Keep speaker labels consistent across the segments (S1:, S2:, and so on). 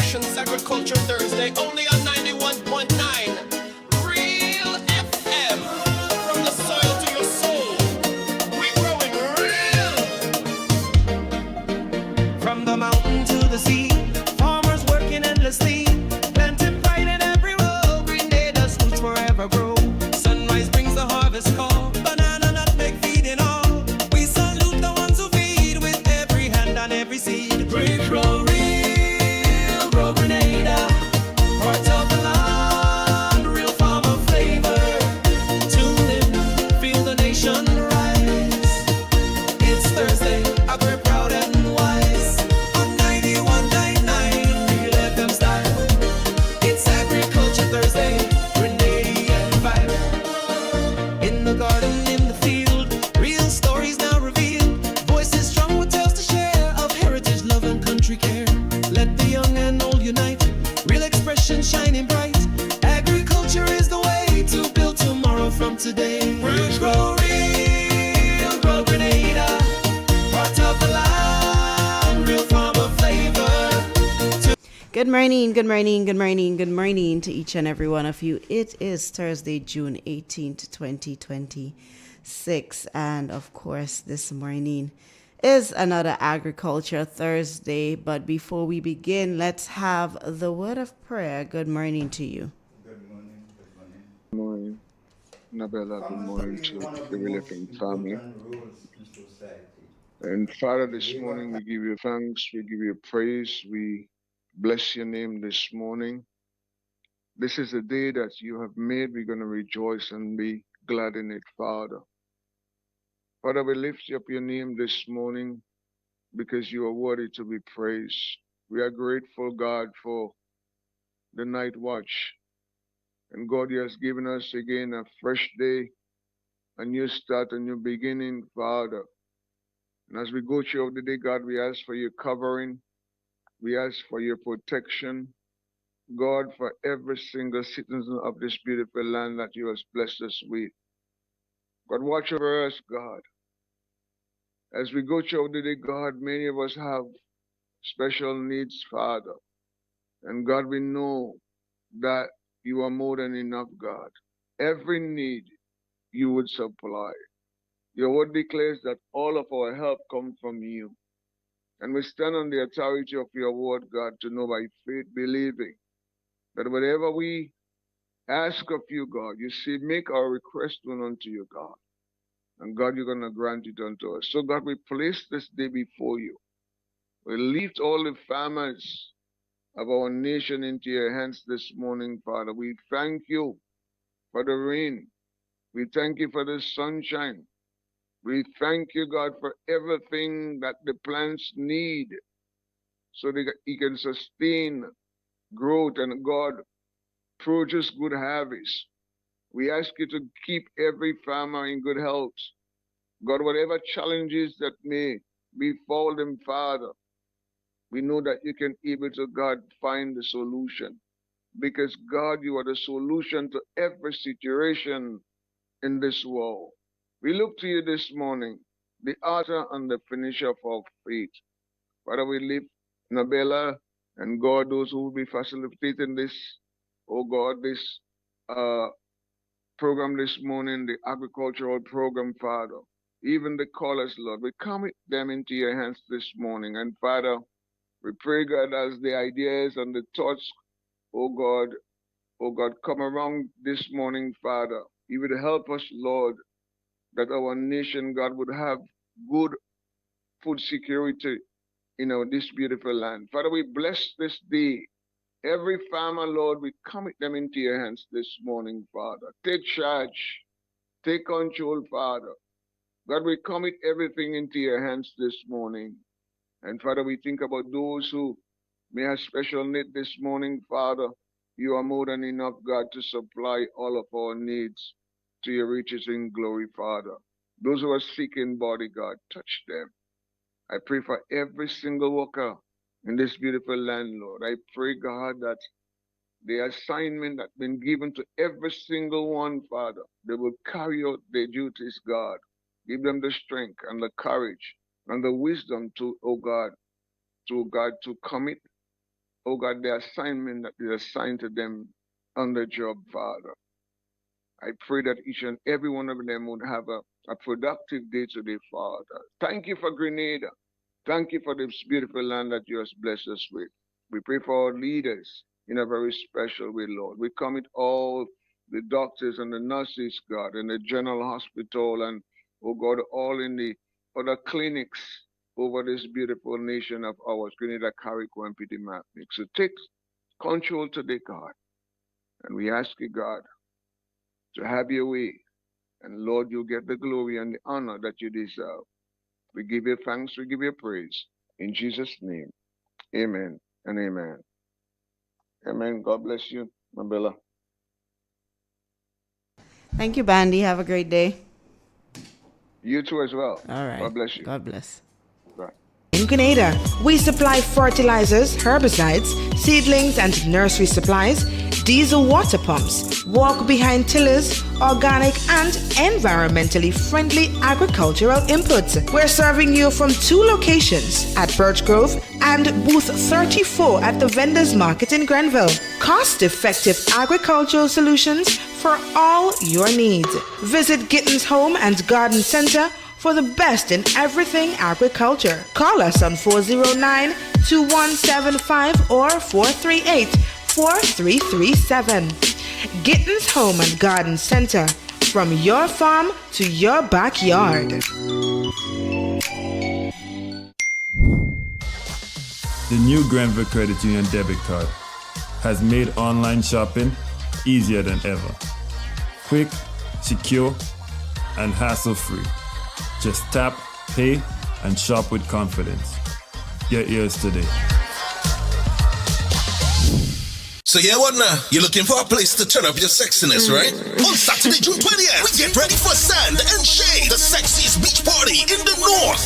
S1: Nations Agriculture Thursday, only on 91.9 Real FM. From the soil to your soul, we growing real. From the mountain to the sea, farmers working endlessly, planting pride in every row. Grenada's roots forever grow. Sunrise brings the harvest call, banana nutmeg feeding all. We salute the ones who feed with every hand and every seed. We grow real, grow Grenada, heart of the land, real farmer flavor. Tune in, feel the nation rise. It's Thursday, we're proud and wise. On 91.9 Real FM style. It's Agriculture Thursday, Grenadian vibe. In the garden, in the field, real stories now revealed. Voices strong with tales to share of heritage, love and country care. Let the young and old unite, real expression shining bright. Agriculture is the way to build tomorrow from today. We grow real, grow Grenada, part of the land, real farmer flavor.
S2: Good morning, good morning, good morning, good morning to each and every one of you. It is Thursday, June 18th, 2026. And of course, this morning is another Agriculture Thursday. But before we begin, let's have the word of prayer. Good morning to you.
S3: Morning, Nabella. Good morning to the Real FM family. And Father, this morning we give you thanks, we give you praise, we bless your name this morning. This is a day that you have made. We're going to rejoice and be glad in it, Father. Father, we lift up your name this morning because you are worthy to be praised. We are grateful, God, for the night watch. And God, you has given us again a fresh day, a new start, a new beginning, Father. And as we go throughout the day, God, we ask for your covering. We ask for your protection. God, for every single citizen of this beautiful land that you have blessed us with. God, watch over us, God. As we go throughout the day, God, many of us have special needs, Father. And God, we know that you are more than enough, God. Every need you would supply. Your word declares that all of our help comes from you. And we stand on the authority of your word, God, to know by faith, believing that whatever we ask of you, God, you see, make our request known unto you, God. And God, you're going to grant it unto us. So, God, we place this day before you. We lift all the farmers of our nation into your hands this morning, Father. We thank you for the rain. We thank you for the sunshine. We thank you, God, for everything that the plants need so that it can sustain growth and, God, produce good harvest. We ask you to keep every farmer in good health. God, whatever challenges that may befall them, Father, we know that you can able to, God, find the solution. Because, God, you are the solution to every situation in this world. We look to you this morning, the author and the finisher of our faith. Father, we lift Nabella and God, those who will be facilitating this, oh God, this program this morning, the agricultural program, Father. Even the callers, Lord, we commit them into your hands this morning. And Father, we pray, God, as the ideas and the thoughts, oh God, come around this morning, Father. You would help us, Lord, that our nation, God, would have good food security in this beautiful land. Father, we bless this day. Every farmer, Lord, we commit them into your hands this morning, Father. Take charge. Take control, Father. God, we commit everything into your hands this morning. And Father, we think about those who may have special need this morning, Father. You are more than enough, God, to supply all of our needs to your riches in glory, Father. Those who are sick in body, God, touch them. I pray for every single worker in this beautiful land, Lord. I pray, God, that the assignment that's been given to every single one, Father, they will carry out their duties, God. Give them the strength and the courage and the wisdom to, oh God, to commit, oh God, the assignment that is assigned to them on the job, Father. I pray that each and every one of them would have a productive day today, Father. Thank you for Grenada. Thank you for this beautiful land that you have blessed us with. We pray for our leaders in a very special way, Lord. We commit all the doctors and the nurses, God, and the general hospital and, oh God, all in the other clinics over this beautiful nation of ours, Grenada, Carriacou, and Petit Martinique. So take control today, God. And we ask you, God, to have your way. And Lord, you get the glory and the honor that you deserve. We give you thanks, we give you praise. In Jesus' name, amen and amen. Amen. God bless you, Mabella.
S2: Thank you, Bandy. Have a great day.
S3: You too as well.
S2: All right.
S3: God bless you.
S2: God bless.
S3: Bye.
S4: In Grenada, we supply fertilizers, herbicides, seedlings, and nursery supplies, diesel water pumps, walk-behind tillers, organic and environmentally friendly agricultural inputs. We're serving you from 2 locations at Birch Grove and booth 34 at the Vendors Market in Grenville. Cost-effective agricultural solutions for all your needs. Visit Gittins Home and Garden Center for the best in everything agriculture. Call us on 409-2175 or 438-4337. Gittins Home and Garden Center, from your farm to your backyard.
S5: The new Grenville Credit Union debit card has made online shopping easier than ever. Quick, secure, and hassle-free. Just tap, pay, and shop with confidence. Get yours today.
S6: So yeah, what now? You're looking for a place to turn up your sexiness, right? On Saturday, June 20th, we get ready for Sand and Shade, the sexiest beach party in the north.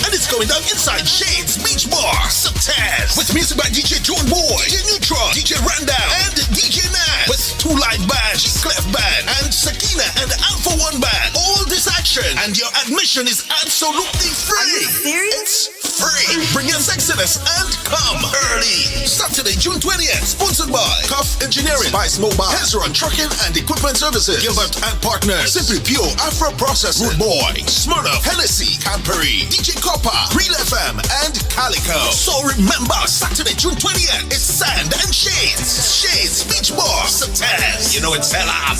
S6: And it's going down inside Shade's Beach Bar, Subtaz, with music by DJ John Boy, DJ Neutron, DJ Randall, and DJ Nash, with 2 live bands, Clef Band, and Sakina and Alpha One Band. All this action, and your admission is absolutely free.
S4: Are you serious?
S6: It's free. Bring your sexiness and come early. Saturday, June 20th. Sponsored by Cuff Engineering, Spice Mobile, Hezron Trucking and Equipment Services, Gilbert and Partners, Simply Pure Afro Processing, Rude Boy, Smirnoff, Hennessy, Cadbury, DJ Copper, Real FM, and Calico. So remember, Saturday, June 20th, it's Sand and Shades. Shades Beach Bar, Subtaz. You know it's hell up.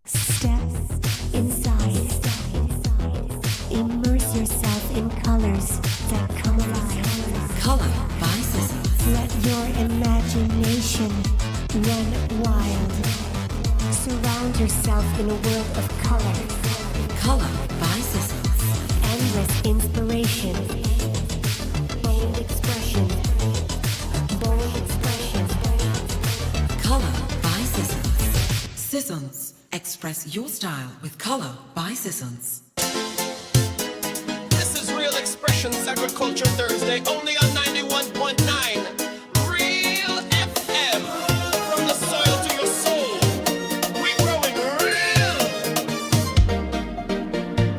S7: Step inside. Immerse yourself in colors that come alive.
S8: Color by Sissons.
S7: Let your imagination run wild. Surround yourself in a world of color.
S8: Color by Sissons.
S7: Endless inspiration. Bold expression. Bold expression.
S8: Color by Sissons. Sissons. Express your style with Color by Sissons.
S1: This is Real Expressions Agriculture Thursday, only on 91.9 Real FM. From the soil to your soul, we growing real.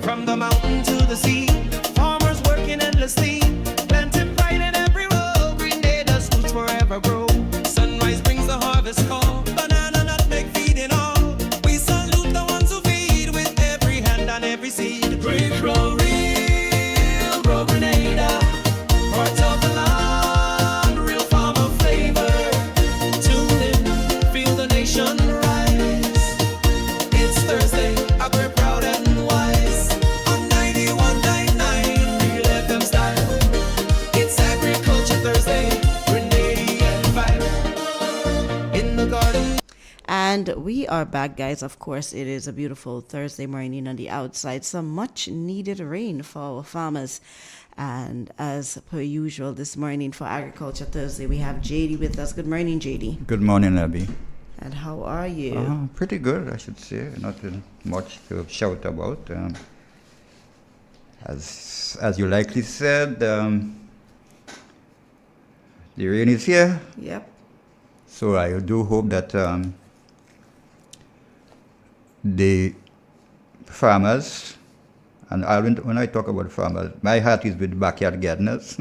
S1: From the mountain to the sea, farmers working endlessly, planting pride in every row. Grenada's roots forever grow. Sunrise brings the harvest call, banana, nutmeg, feeding all. We salute the ones who feed with every hand and every seed. We grow real, grow Grenada. Hearts of the land, real farmer flavor. Tune in, feel the nation rise. It's Thursday, we're proud and wise. On 91.9 Real FM style. It's Agriculture Thursday, Grenadian vibe. In the garden.
S2: And we are back, guys. Of course, it is a beautiful Thursday morning on the outside. Some much needed rain for our farmers. And as per usual, this morning for Agriculture Thursday, we have JD with us. Good morning, JD.
S9: Good morning, Abby.
S2: And how are you?
S9: Pretty good, I should say. Nothing much to shout about. As you likely said, the rain is here.
S2: Yep.
S9: So I do hope that the farmers, and when I talk about farmers, my heart is with backyard gardeners.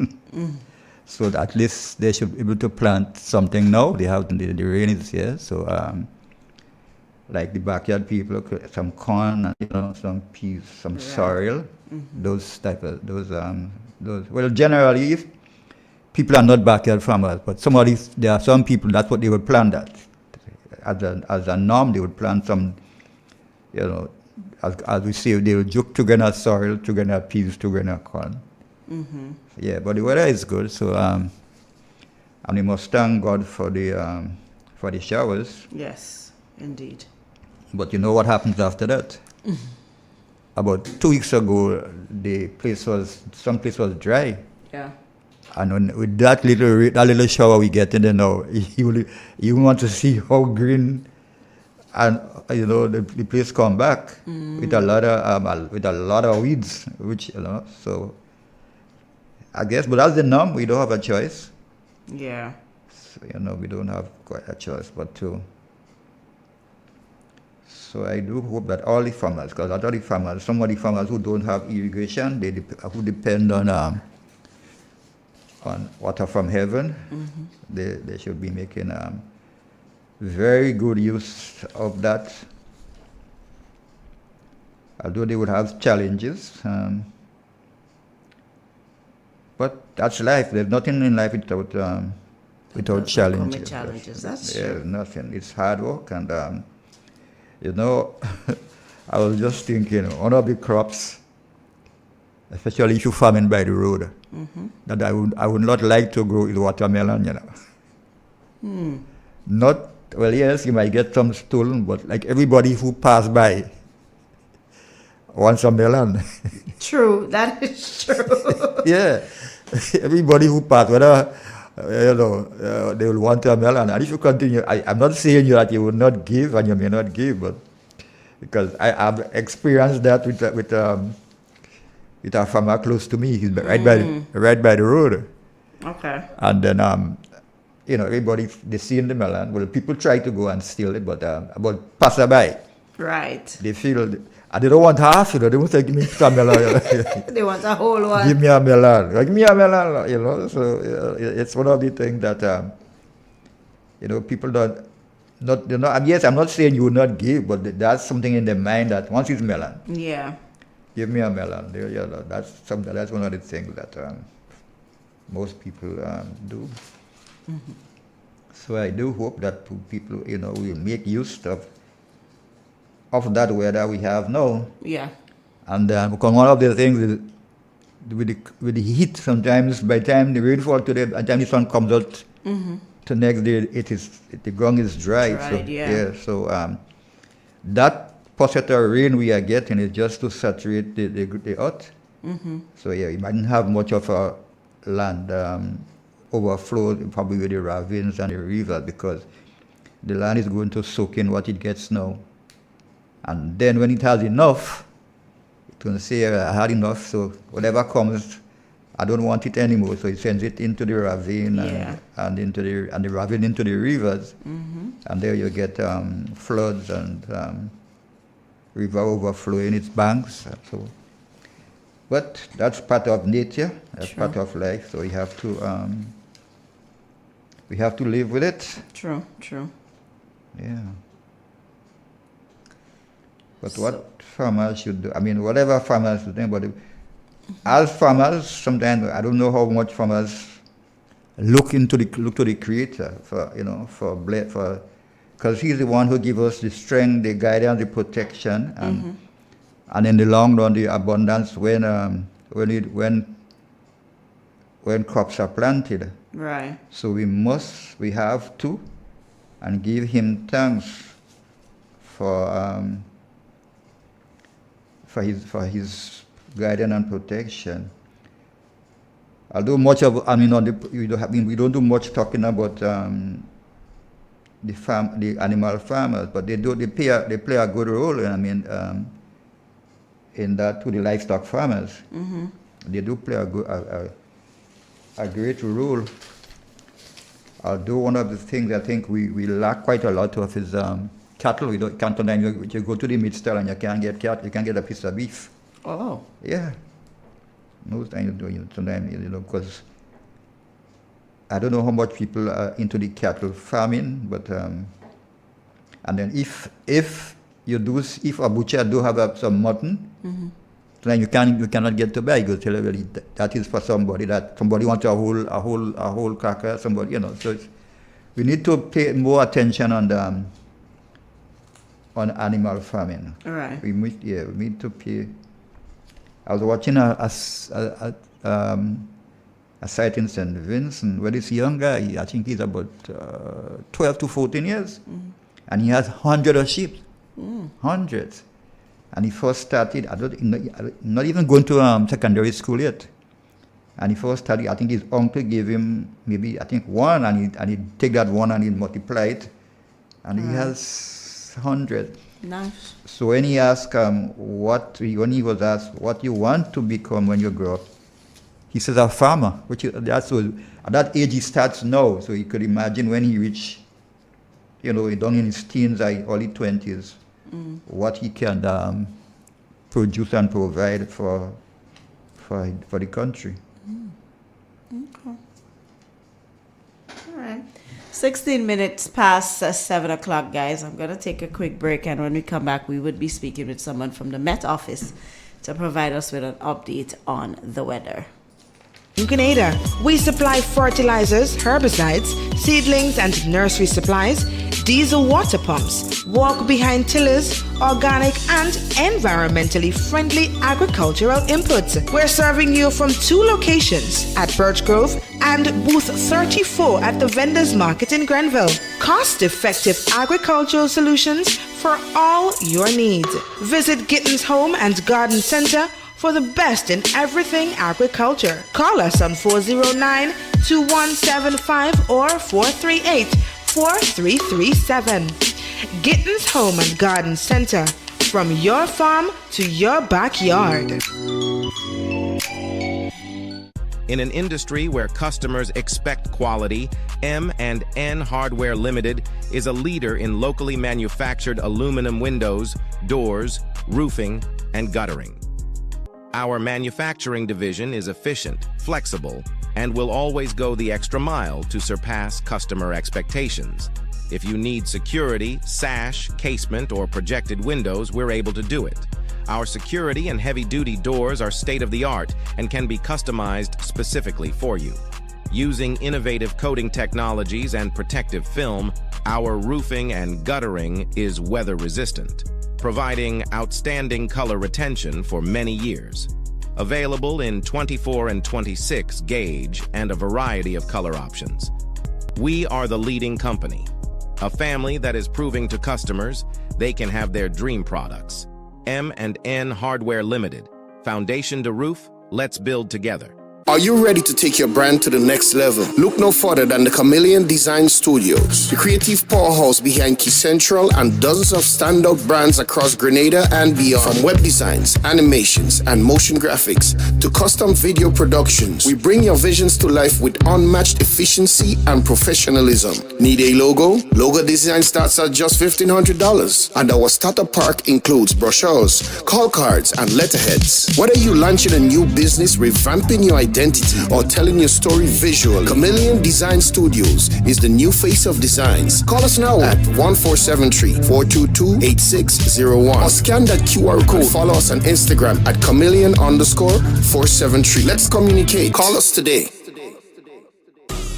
S9: So that at least they should be able to plant something now. They have the rain is here, so like the backyard people, some corn, and, you know, some peas, some sorrel, those type of those. Well, generally, if people are not backyard farmers, but there are some people that's what they would plant. That as a norm, they would plant some, you know, as we say, they would juke together sorrel, together peas, together corn. Yeah, but the weather is good, so and we must thank God for the showers.
S2: Yes, indeed.
S9: But you know what happens after that? About 2 weeks ago, some place was dry,
S2: Yeah.
S9: and with that little shower we get in there now, you want to see how green, and you know the place come back with a lot of weeds, which you know so. I guess, but that's the norm. We don't have a choice.
S2: Yeah.
S9: So, you know, we don't have quite a choice but to. So I do hope that all the farmers, because some of the farmers who don't have irrigation, who depend on water from heaven, they should be making very good use of that. Although they would have challenges. But that's life. There's nothing in life without challenges.
S2: Challenges, that's
S9: true. Nothing. It's hard work, and you know, I was just thinking, one of the crops, especially if you're farming by the road, that I would not like to grow is watermelon. You know, not well. Yes, you might get some stolen, but like everybody who pass by wants a melon.
S2: True, that is true.
S9: Yeah, everybody who passed, whether you know they will want a melon, and if you continue, I'm not saying you that you will not give and you may not give, but because I have experienced that with a farmer close to me. He's right by the road.
S2: Okay.
S9: And then you know, everybody they see in the melon. Well, people try to go and steal it, but passerby.
S2: Right.
S9: They feel. And they don't want half, you know. They won't say, give me some melon.
S2: They want a whole one.
S9: Give me a melon. Give me a melon, you know. So it's one of the things that, you know, people not you know. And yes, I'm not saying you will not give, but that's something in their mind that once it's melon.
S2: Yeah.
S9: Give me a melon. You know, that's one of the things that most people do. So I do hope that people, you know, will make use of that weather we have now.
S2: Yeah.
S9: And because one of the things is with the heat, sometimes by the time the rainfall today, by the time the sun comes out, the next day the ground is dry. So that percent of rain we are getting is just to saturate the earth. So yeah, you mightn't have much of a land overflow, probably with the ravines and the rivers, because the land is going to soak in what it gets now. And then when it has enough, it's going to say, I had enough, so whatever comes, I don't want it anymore. So it sends it into the ravine and into the ravine into the rivers. And there you get floods and river overflowing its banks. So, but that's part of nature, that's part of life, so we have to live with it.
S2: True.
S9: Yeah. But what farmers should do, I mean, whatever farmers should do, but as farmers, sometimes I don't know how much farmers look to the Creator because He's the one who gives us the strength, the guidance, the protection, and in the long run, the abundance when crops are planted.
S2: Right.
S9: So we have to, and give Him thanks for his guidance and protection. Although much of we don't do much talking about the animal farmers, but they play a good role. In that to the livestock farmers, they do play a great role. Although one of the things I think we lack quite a lot of is cattle. You go to the meat stall and you can't get cattle. You can't get a piece of beef.
S2: Oh.
S9: Yeah. Most times sometimes because I don't know how much people are into the cattle farming, but and then if a butcher do have some mutton, then you cannot get to buy because that is for somebody wants a whole cracker, somebody, you know. So we need to pay more attention on animal farming.
S2: All right.
S9: We need to pay. I was watching a site in St. Vincent where this young guy, I think he's about 12 to 14 years, and he has hundreds of sheep, hundreds. And he first started, not even going to secondary school yet. And he first started, I think his uncle gave him maybe, I think one, and he take that one and he multiply it, and he has 100.
S2: Nice.
S9: So when he asked when he was asked what you want to become when you grow up, he says a farmer. At that age he starts now, so you could imagine when he reach, down in his teens, early 20s, what he can produce and provide for the country.
S2: Okay. All right. 16 minutes past 7 o'clock, guys. I'm going to take a quick break, and when we come back, we would be speaking with someone from the Met Office to provide us with an update on the weather.
S4: In Grenada, we supply fertilizers, herbicides, seedlings, and nursery supplies, diesel water pumps, walk-behind tillers, organic and environmentally friendly agricultural inputs. We're serving you from 2 locations at Birch Grove and booth 34 at the Vendors Market in Grenville. Cost-effective agricultural solutions for all your needs. Visit Gittins Home and Garden Center for the best in everything agriculture. Call us on 409-2175 or 438-4337. Gittins Home and Garden Center, from your farm to your backyard.
S10: In an industry where customers expect quality, M&N Hardware Limited is a leader in locally manufactured aluminum windows, doors, roofing, and guttering. Our manufacturing division is efficient, flexible, and will always go the extra mile to surpass customer expectations. If you need security, sash, casement, or projected windows, we're able to do it. Our security and heavy-duty doors are state-of-the-art and can be customized specifically for you. Using innovative coating technologies and protective film, our roofing and guttering is weather-resistant, providing outstanding color retention for many years. Available in 24 and 26 gauge and a variety of color options. We are the leading company, a family that is proving to customers they can have their dream products. M&N Hardware Limited. Foundation to roof, let's build together.
S6: Are you ready to take your brand to the next level? Look no further than the Chameleon Design Studios, the creative powerhouse behind Key Central and dozens of standout brands across Grenada and beyond. From web designs, animations, and motion graphics to custom video productions, we bring your visions to life with unmatched efficiency and professionalism. Need a logo? Logo design starts at just $1,500, and our starter pack includes brochures, call cards, and letterheads. Whether you're launching a new business, revamping your identity, or telling your story visually, Chameleon Design Studios is the new face of designs. Call us now at 1473-422-8601 or scan that QR code. Follow us on Instagram at Chameleon_473. Let's communicate. Call us today.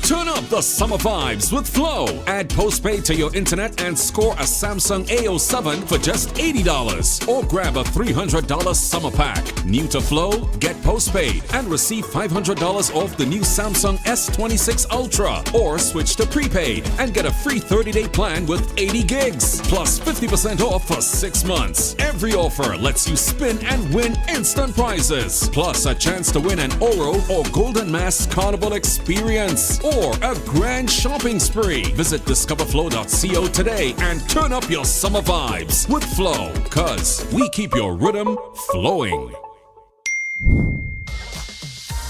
S11: Turn up the summer vibes with Flow. Add postpaid to your internet and score a Samsung A07 for just $80. Or grab a $300 summer pack. New to Flow? Get postpaid and receive $500 off the new Samsung S26 Ultra. Or switch to prepaid and get a free 30-day plan with 80 gigs. Plus 50% off for 6 months. Every offer lets you spin and win instant prizes. Plus a chance to win an Oro or Golden Mask Carnival experience. Or a grand shopping spree. Visit discoverflow.co today and turn up your summer vibes with Flow, cause we keep your rhythm flowing.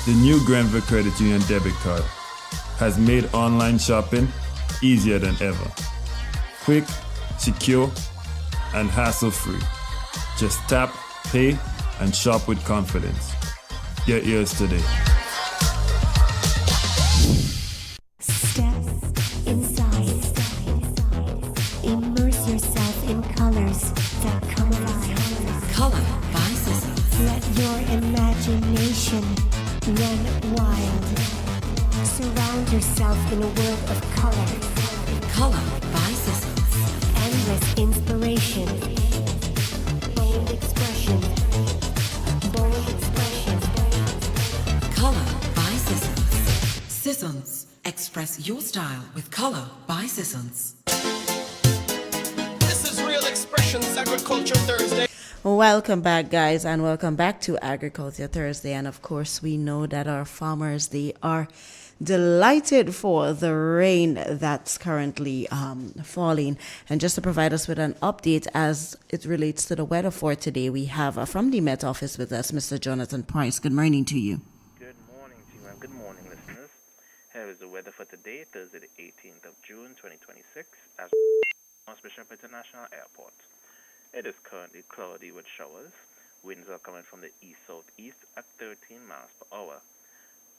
S5: The new Grenville Credit Union debit card has made online shopping easier than ever. Quick, secure, and hassle-free. Just tap, pay, and shop with confidence. Get yours today.
S7: yourself in a world of color.
S8: Color by Sissons.
S7: Endless inspiration. Bold expression. Bold expression.
S8: Color by Sissons. Sissons. Express your style with Color by Sissons.
S6: This is Real Expressions Agriculture Thursday.
S2: Welcome back, guys, and welcome back to Agriculture Thursday. And of course, we know that our farmers, they are delighted for the rain that's currently falling. And just to provide us with an update as it relates to the weather for today, we have from the Met Office with us, Mr. Jonathan Price. Good morning to you.
S12: Good morning to you, and good morning, listeners. Here is the weather for today, Thursday, the 18th of June, 2026, at Bishop International Airport. It is currently cloudy with showers. Winds are coming from the east-southeast at 13 miles per hour.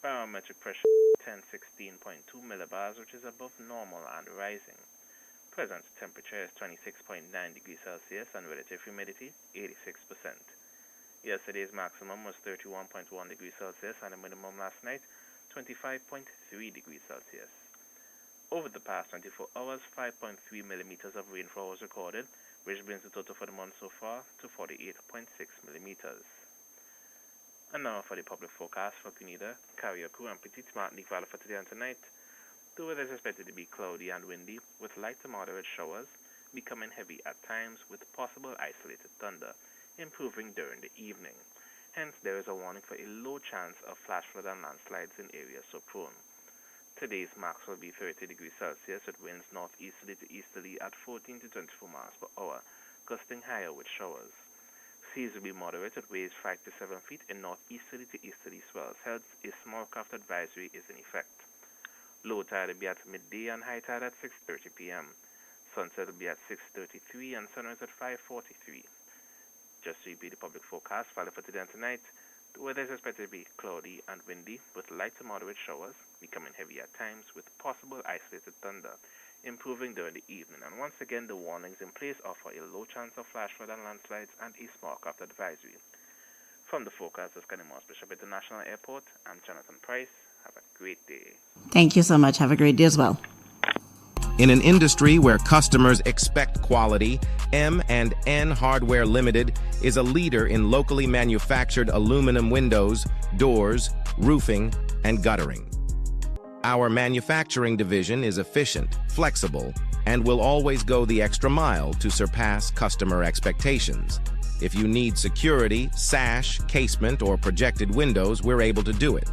S12: Barometric pressure 1016.2 millibars, which is above normal and rising. Present temperature is 26.9 degrees Celsius and relative humidity 86%. Yesterday's maximum was 31.1 degrees Celsius and the minimum last night 25.3 degrees Celsius. Over the past 24 hours, 5.3 millimeters of rainfall was recorded, which brings the total for the month so far to 48.6 millimeters. And now for the public forecast for Grenada, Carriacou, and Petite Martinique Valley for today and tonight. The weather is expected to be cloudy and windy, with light to moderate showers, becoming heavy at times with possible isolated thunder, improving during the evening. Hence, there is a warning for a low chance of flash flood and landslides in areas so prone. Today's max will be 30 degrees Celsius with winds northeasterly to easterly at 14 to 24 miles per hour, gusting higher with showers. Seas will be moderate at waves 5 to 7 feet in northeasterly to easterly swells. Hence, a small craft advisory is in effect. Low tide will be at midday and high tide at 6:30 p.m. Sunset will be at 6:33 and sunrise at 5:43. Just to repeat the public forecast valid for today and tonight, the weather is expected to be cloudy and windy with light to moderate showers, becoming heavy at times with possible isolated thunder, improving during the evening. And once again, the warnings in place offer a low chance of flash flood and landslides and a small craft advisory. From the forecasters, Canimos Bishop International Airport, I'm Jonathan Price. Have a great day.
S2: Thank you so much. Have a great day as well.
S10: In an industry where customers expect quality, M&N Hardware Limited is a leader in locally manufactured aluminum windows, doors, roofing, and guttering. Our manufacturing division is efficient, flexible, and will always go the extra mile to surpass customer expectations. If you need security, sash, casement, or projected windows, we're able to do it.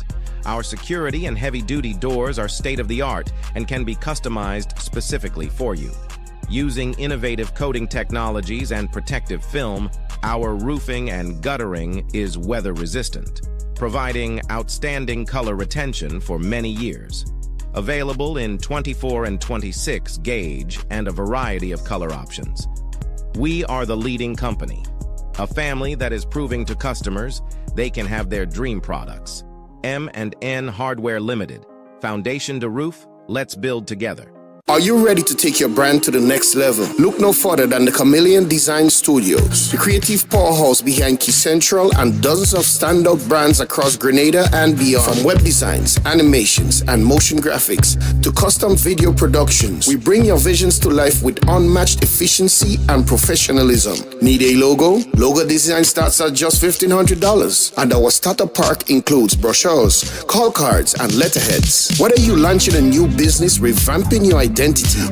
S10: Our security and heavy-duty doors are state-of-the-art and can be customized specifically for you. Using innovative coating technologies and protective film, our roofing and guttering is weather-resistant, providing outstanding color retention for many years. Available in 24 and 26 gauge and a variety of color options. We are the leading company, a family that is proving to customers they can have their dream products. M&N Hardware Limited. Foundation to roof, let's build together.
S6: Are you ready to take your brand to the next level? Look no further than the Chameleon Design Studios, the creative powerhouse behind Key Central and dozens of standout brands across Grenada and beyond. From web designs, animations, and motion graphics to custom video productions, we bring your visions to life with unmatched efficiency and professionalism. Need a logo? Logo design starts at just $1,500, and our starter pack includes brochures, call cards, and letterheads. Whether you're launching a new business, revamping your identity,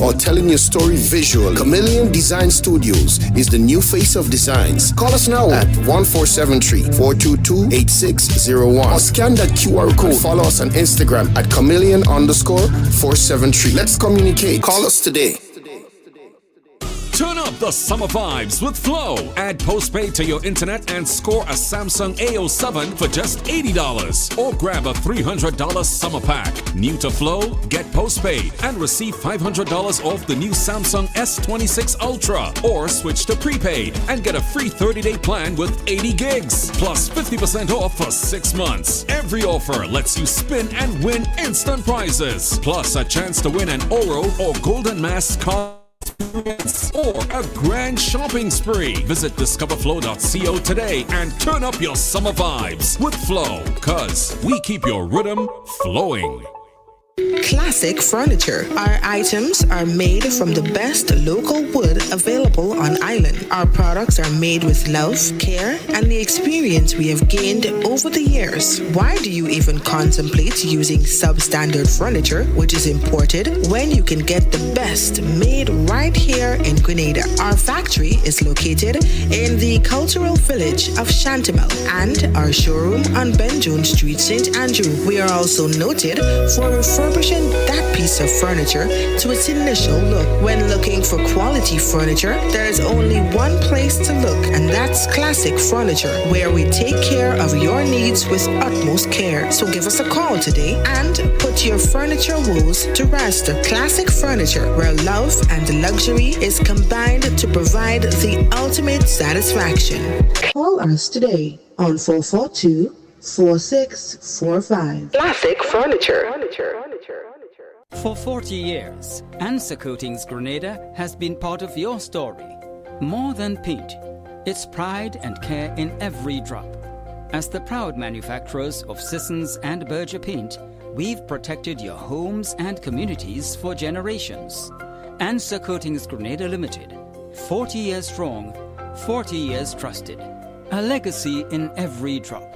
S6: or telling your story visually, Chameleon Design Studios is the new face of designs. Call us now at 1473-422-8601 or scan that QR code. Follow us on Instagram at Chameleon_473. Let's communicate. Call us today.
S11: Turn up the summer vibes with Flow. Add postpaid to your internet and score a Samsung A07 for just $80. Or grab a $300 summer pack. New to Flow? Get postpaid and receive $500 off the new Samsung S26 Ultra. Or switch to prepaid and get a free 30-day plan with 80 gigs. Plus 50% off for 6 months. Every offer lets you spin and win instant prizes. Plus a chance to win an Oro or Golden Mask card or a grand shopping spree. Visit discoverflow.co today and turn up your summer vibes with Flow, cause we keep your rhythm flowing.
S4: Classic Furniture. Our items are made from the best local wood available on island. Our products are made with love, care, and the experience we have gained over the years. Why do you even contemplate using substandard furniture, which is imported, when you can get the best made right here in Grenada? Our factory is located in the cultural village of Chantimel and our showroom on Ben Jones Street, St. Andrew. We are also noted for refurbishing that piece of furniture to its initial look. When looking for quality furniture, there is only one place to look, and that's Classic Furniture, where we take care of your needs with utmost care. So give us a call today and put your furniture woes to rest. Classic Furniture, where love and luxury is combined to provide the ultimate satisfaction. Call us today on 442-4645. Classic Furniture.
S13: For 40 years, Answer Coatings Grenada has been part of your story. More than paint, it's pride and care in every drop. As the proud manufacturers of Sissons and Berger paint, we've protected your homes and communities for generations. Answer Coatings Grenada Limited, 40 years strong, 40 years trusted. A legacy in every drop.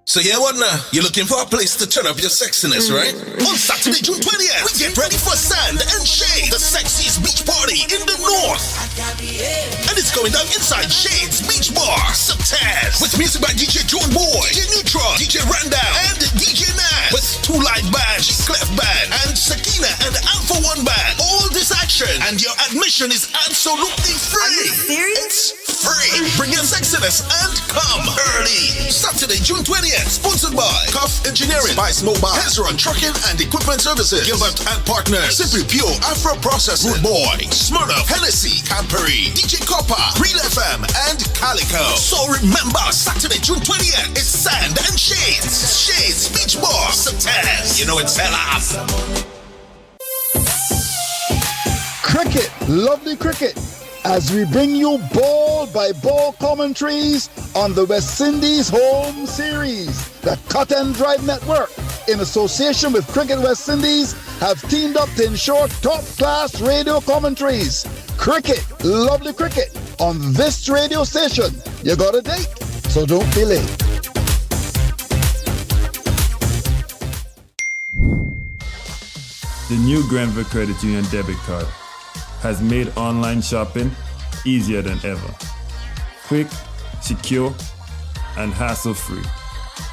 S6: So yeah, what now? You're looking for a place to turn up your sexiness, right? On Saturday, June 20th, we get ready for Sand and Shade, the sexiest beach party in the north. And it's going down inside Shade's Beach Bar, Subtaz, with music by DJ John Boy, DJ Neutron, DJ Randall, and DJ Nas, with 2 live bands, Clef Band, and Sakina and Alpha One Band. All this action, and your admission is absolutely free.
S4: Are you serious?
S6: It's free. Bring your sexiness and come early. Saturday, June 20th. Sponsored by Cuff Engineering, Spice Mobile, Hezron Trucking and Equipment Services, Gilbert and Partners, Simply Pure Afro Processing, Rude Boy, Smirnoff, Hennessy, Cadbury, DJ Copper, Real FM, and Calico. So remember, Saturday, June 20th, it's Sand and Shades. Shades Beach Bar, Subtaz. You know it's hella.
S14: Cricket, lovely cricket, as we bring you ball by ball commentaries on the West Indies Home Series. The Cut and Drive Network, in association with Cricket West Indies, have teamed up to ensure top-class radio commentaries. Cricket, lovely cricket, on this radio station. You got a date, so don't be late.
S5: The new Grenville Credit Union debit card has made online shopping easier than ever. Quick, secure, and hassle-free.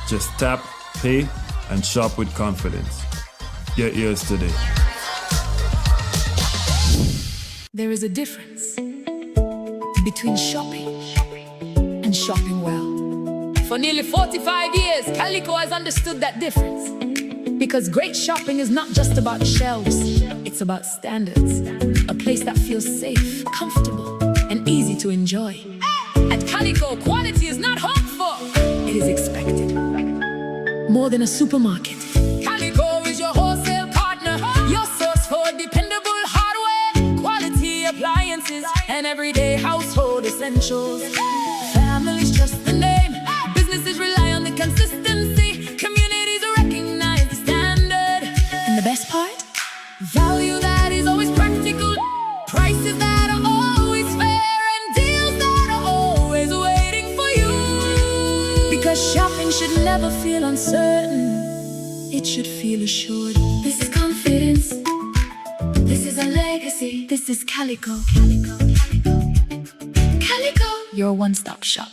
S5: Just tap, pay, and shop with confidence. Get yours today.
S15: There is a difference between shopping and shopping well. For nearly 45 years, Calico has understood that difference. Because great shopping is not just about shelves, it's about standards. A place that feels safe, comfortable, and easy to enjoy. At Calico, quality is not hoped for, it is expected. More than a supermarket, Calico is your wholesale partner, your source for dependable hardware, quality appliances, and everyday household essentials. Families trust the name, businesses rely on the consistency, communities recognize the standard. And the best part? Value that is always practical, prices that are always fair, and deals that are always waiting for you. Because shopping should never feel uncertain, it should feel assured. This is confidence, this is a legacy, this is Calico. Calico, your one-stop shop.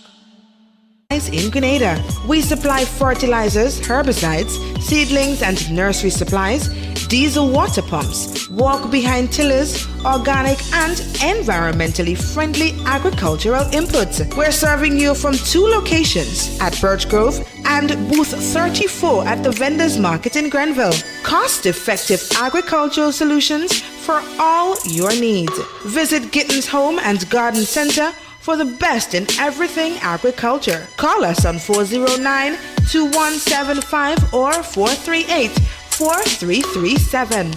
S4: In Grenada, we supply fertilizers, herbicides, seedlings and nursery supplies, diesel water pumps, walk behind tillers, organic and environmentally friendly agricultural inputs. We're serving you from 2 locations, at Birch Grove and booth 34 at the Vendors Market in Grenville. Cost-effective agricultural solutions for all your needs. Visit Gittins Home and Garden Center for the best in everything agriculture. Call us on 409-2175 or 438-4337.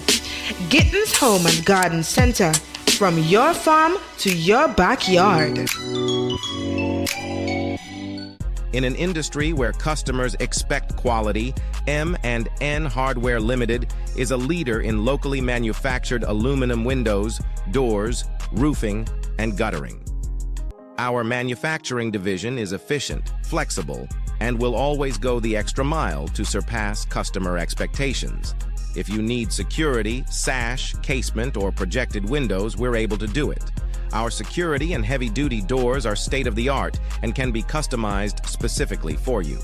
S4: Gittins Home and Garden Center, from your farm to your backyard.
S10: In an industry where customers expect quality, M&N Hardware Limited is a leader in locally manufactured aluminum windows, doors, roofing, and guttering. Our manufacturing division is efficient, flexible, and will always go the extra mile to surpass customer expectations. If you need security, sash, casement, or projected windows, we're able to do it. Our security and heavy-duty doors are state-of-the-art and can be customized specifically for you.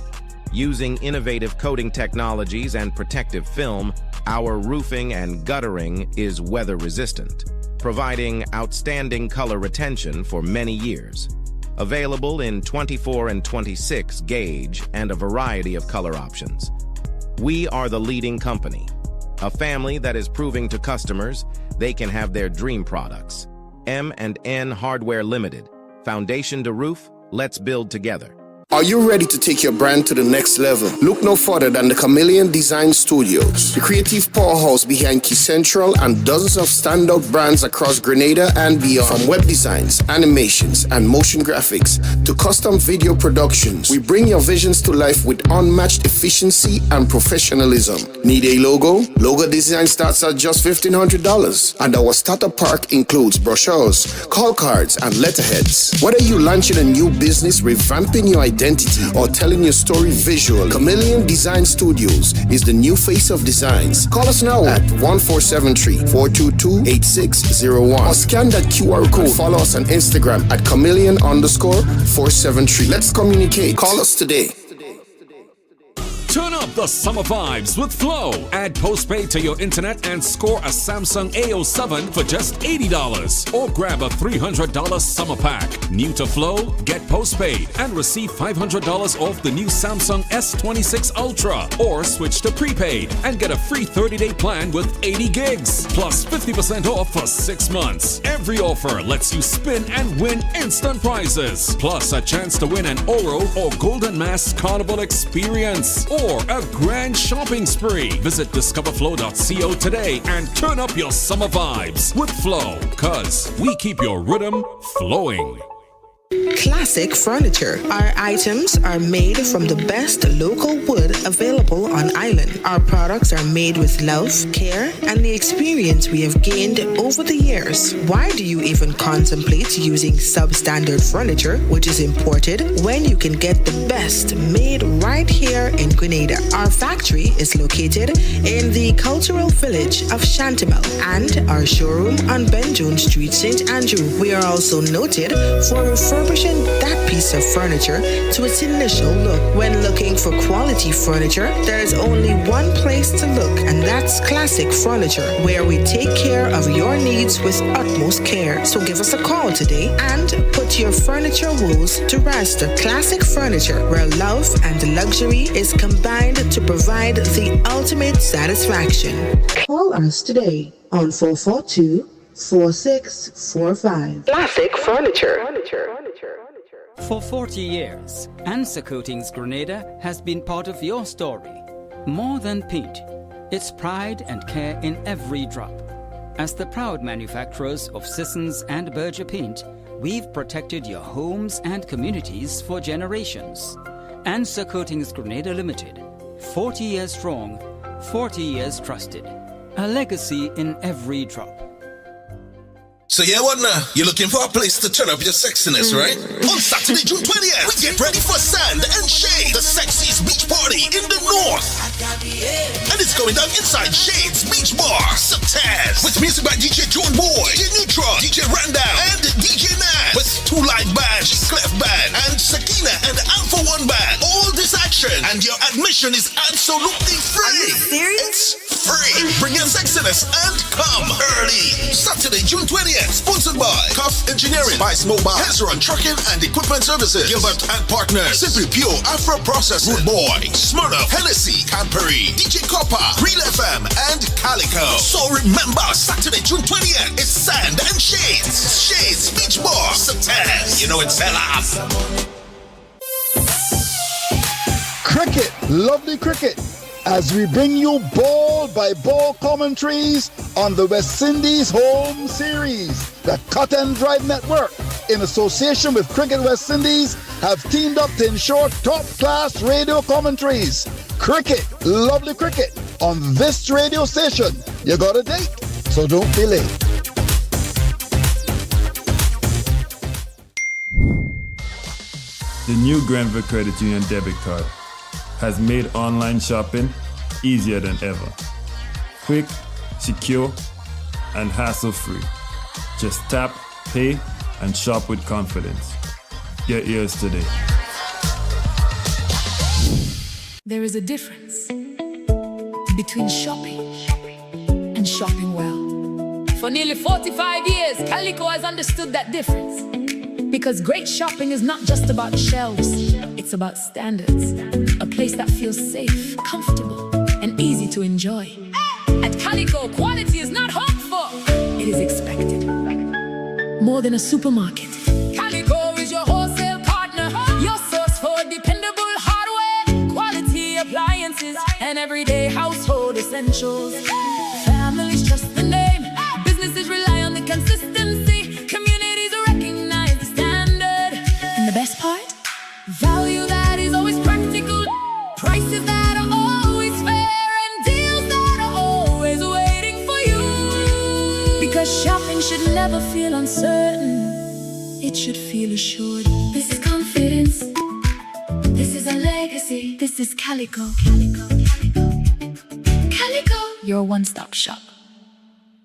S10: Using innovative coating technologies and protective film, our roofing and guttering is weather-resistant, providing outstanding color retention for many years. Available in 24 and 26 gauge and a variety of color options. We are the leading company, a family that is proving to customers they can have their dream products. M&N Hardware Limited. Foundation to roof, let's build together.
S6: Are you ready to take your brand to the next level? Look no further than the Chameleon Design Studios, the creative powerhouse behind Key Central and dozens of standout brands across Grenada and beyond. From web designs, animations, and motion graphics to custom video productions, we bring your visions to life with unmatched efficiency and professionalism. Need a logo? Logo design starts at just $1,500, and our starter pack includes brochures, call cards, and letterheads. Whether you're launching a new business, revamping your identity, or telling your story visual, Chameleon Design Studios is the new face of designs. Call us now at 1473-422-8601 or scan that QR code. Follow us on Instagram at Chameleon_473. Let's communicate. Call us today.
S11: Turn up the summer vibes with Flow. Add postpaid to your internet and score a Samsung A07 for just $80. Or grab a $300 summer pack. New to Flow? Get postpaid and receive $500 off the new Samsung S26 Ultra. Or switch to prepaid and get a free 30-day plan with 80 gigs. Plus 50% off for 6 months. Every offer lets you spin and win instant prizes. Plus a chance to win an Oro or Golden Mass Carnival experience. Or a grand shopping spree. Visit discoverflow.co today and turn up your summer vibes with Flow, cause we keep your rhythm flowing.
S4: Classic Furniture. Our items are made from the best local wood available on island. Our products are made with love, care, and the experience we have gained over the years. Why do you even contemplate using substandard furniture, which is imported, when you can get the best made right here in Grenada? Our factory is located in the cultural village of Chantimel and our showroom on Ben Jones Street, St. Andrew. We are also noted for refurbishing that piece of furniture to its initial look. When looking for quality furniture, there is only one place to look, and that's Classic Furniture, where we take care of your needs with utmost care. So give us a call today and put your furniture woes to rest. Classic Furniture, where love and luxury is combined to provide the ultimate satisfaction. Call us today on 442-4645. Classic Furniture.
S13: For 40 years, Answer Coatings Grenada has been part of your story. More than paint, it's pride and care in every drop. As the proud manufacturers of Sissons and Berger paint, we've protected your homes and communities for generations. Answer Coatings Grenada Limited, 40 years strong, 40 years trusted. A legacy in every drop.
S6: So yeah, what now? You're looking for a place to turn up your sexiness, right? On Saturday, June 20th, we get ready for Sand and Shade, the sexiest beach party in the north. And it's going down inside Shade's Beach Bar, Sataz, with music by DJ John Boy, DJ Neutron, DJ Randall, and DJ Nat, with 2 live bands, Clef Band, and Sakina and Alpha One Band. All this action, and your admission is absolutely free. Are you serious? It's free. Bring your sexiness and come early. Saturday, June 20th. Sponsored by Cuff Engineering, Vice Mobile, Hezron Trucking and Equipment Services, Gilbert and Partners, Simply Pure Afro Processing, Rude Boy, Smirnoff, Hennessy, Cadbury, DJ Copper, Real FM, and Calico. So remember, Saturday, June 20th, it's Sand and Shades. Shades Beach Bar, Sataz. You know it's hell up.
S14: Cricket, lovely cricket, as we bring you ball by ball commentaries on the West Indies Home Series, the Cut and Drive Network. in association with Cricket West Indies, have teamed up to ensure top-class radio commentaries. Cricket, lovely cricket, on this radio station. You got a date, so don't be late.
S5: The new Grenville Credit Union debit card has made online shopping easier than ever. Quick, secure, and hassle-free. Just tap, pay, and shop with confidence. Get yours today.
S15: There is a difference between shopping and shopping well. For nearly 45 years, Calico has understood that difference. Because great shopping is not just about shelves, it's about standards. A place that feels safe, comfortable, and easy to enjoy. At Calico, quality is not hoped for, it is expected. More than a supermarket, Calico is your wholesale partner, your source for dependable hardware, quality appliances, and everyday household essentials. Families trust the name, businesses rely on the consistency, communities recognize the standard. And the best part? Value that is always practical, prices that are always fair, and deals that are always waiting for you. Because shopping should never feel uncertain, it should feel assured. This is confidence, this is a legacy, this is Calico. Calico, your one-stop shop.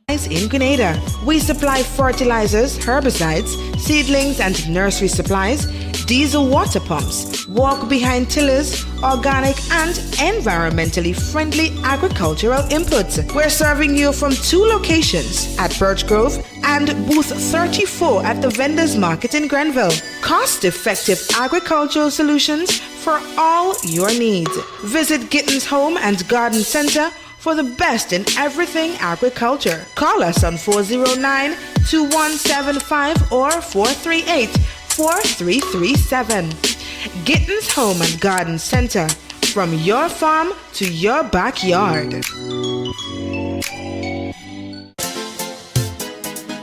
S4: In Grenada, we supply fertilizers, herbicides, seedlings and nursery supplies, diesel water pumps, walk-behind tillers, organic and environmentally friendly agricultural inputs. We're serving you from 2 locations at Birch Grove and booth 34 at the Vendors Market in Grenville. Cost-effective agricultural solutions for all your needs. Visit Gittins Home and Garden Center for the best in everything agriculture. Call us on 409-2175 or 438-4337. Gittins Home and Garden Center, from your farm to your backyard.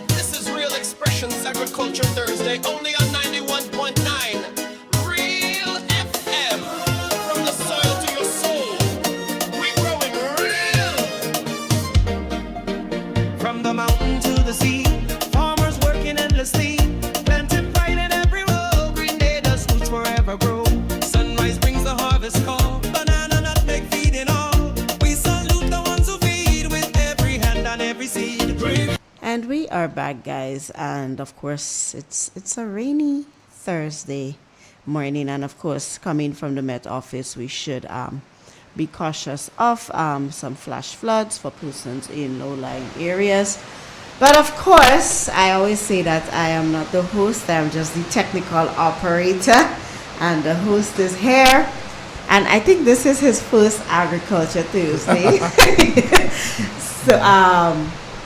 S6: This is Real Expressions Agriculture Thursday, only on 91.9 Real FM. From the soil to your soul, we growing real.
S1: From the mountain to the sea, farmers working endlessly, planting pride in every row. Grenada's roots forever grow. Sunrise brings the harvest call, banana, nutmeg, feeding all. We salute the ones who feed with every hand and every seed.
S2: And we are back, guys, and of course it's a rainy Thursday morning, and of course coming from the Met Office, we should be cautious of some flash floods for persons in low-lying areas. But of course, I always say that I am not the host, I'm just the technical operator, and the host is here. And I think this is his first Agriculture Thursday. So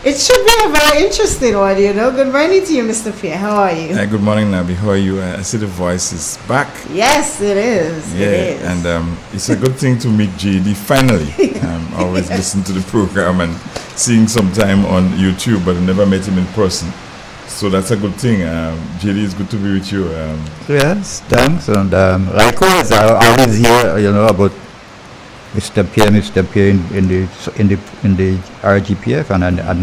S2: it should be a very interesting one, you know. Good morning to you, Mr. Pierre. How are you?
S16: Good morning, Nabi. How are you? I see the voice is back.
S2: Yes, it is.
S16: Yeah,
S2: it is.
S16: And it's a good thing to meet JD finally. I always listen to the program and seeing some time on YouTube, but I never met him in person. So that's a good thing. JD, it's good to be with you.
S9: Yes, thanks. And likewise, I always hear, you know, about Mr. Pierre in the RGPF, and I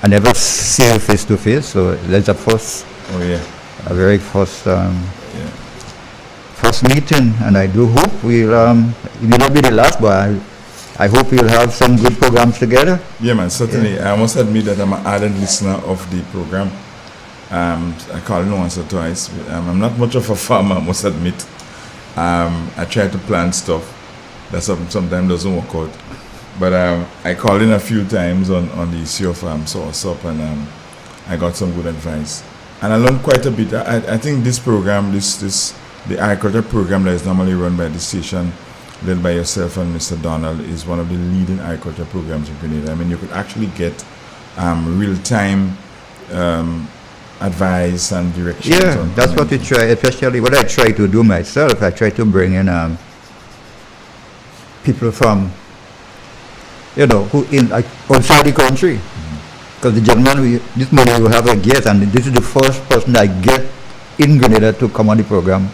S9: never see him face to face. So that's a first.
S16: Oh yeah.
S9: A very first meeting, and I do hope it may not be the last, but I hope we'll have some good programs together.
S16: Yeah, man, certainly. Yeah. I must admit that I'm an ardent listener of the program. I call it once or twice. I'm not much of a farmer, I must admit. I try to plan stuff that sometimes doesn't work out. But I called in a few times on the issue of Soursop, and I got some good advice. And I learned quite a bit. I think this program, the agriculture program that is normally run by the station, led by yourself and Mr. Donald, is one of the leading agriculture programs in Grenada. I mean, you could actually get real-time advice and direction.
S9: Yeah, that's what we try, especially what I try to do myself. I try to bring in people from, you know, who in outside the country. because the gentleman, this morning we have a guest, and this is the first person I get in Grenada to come on the program.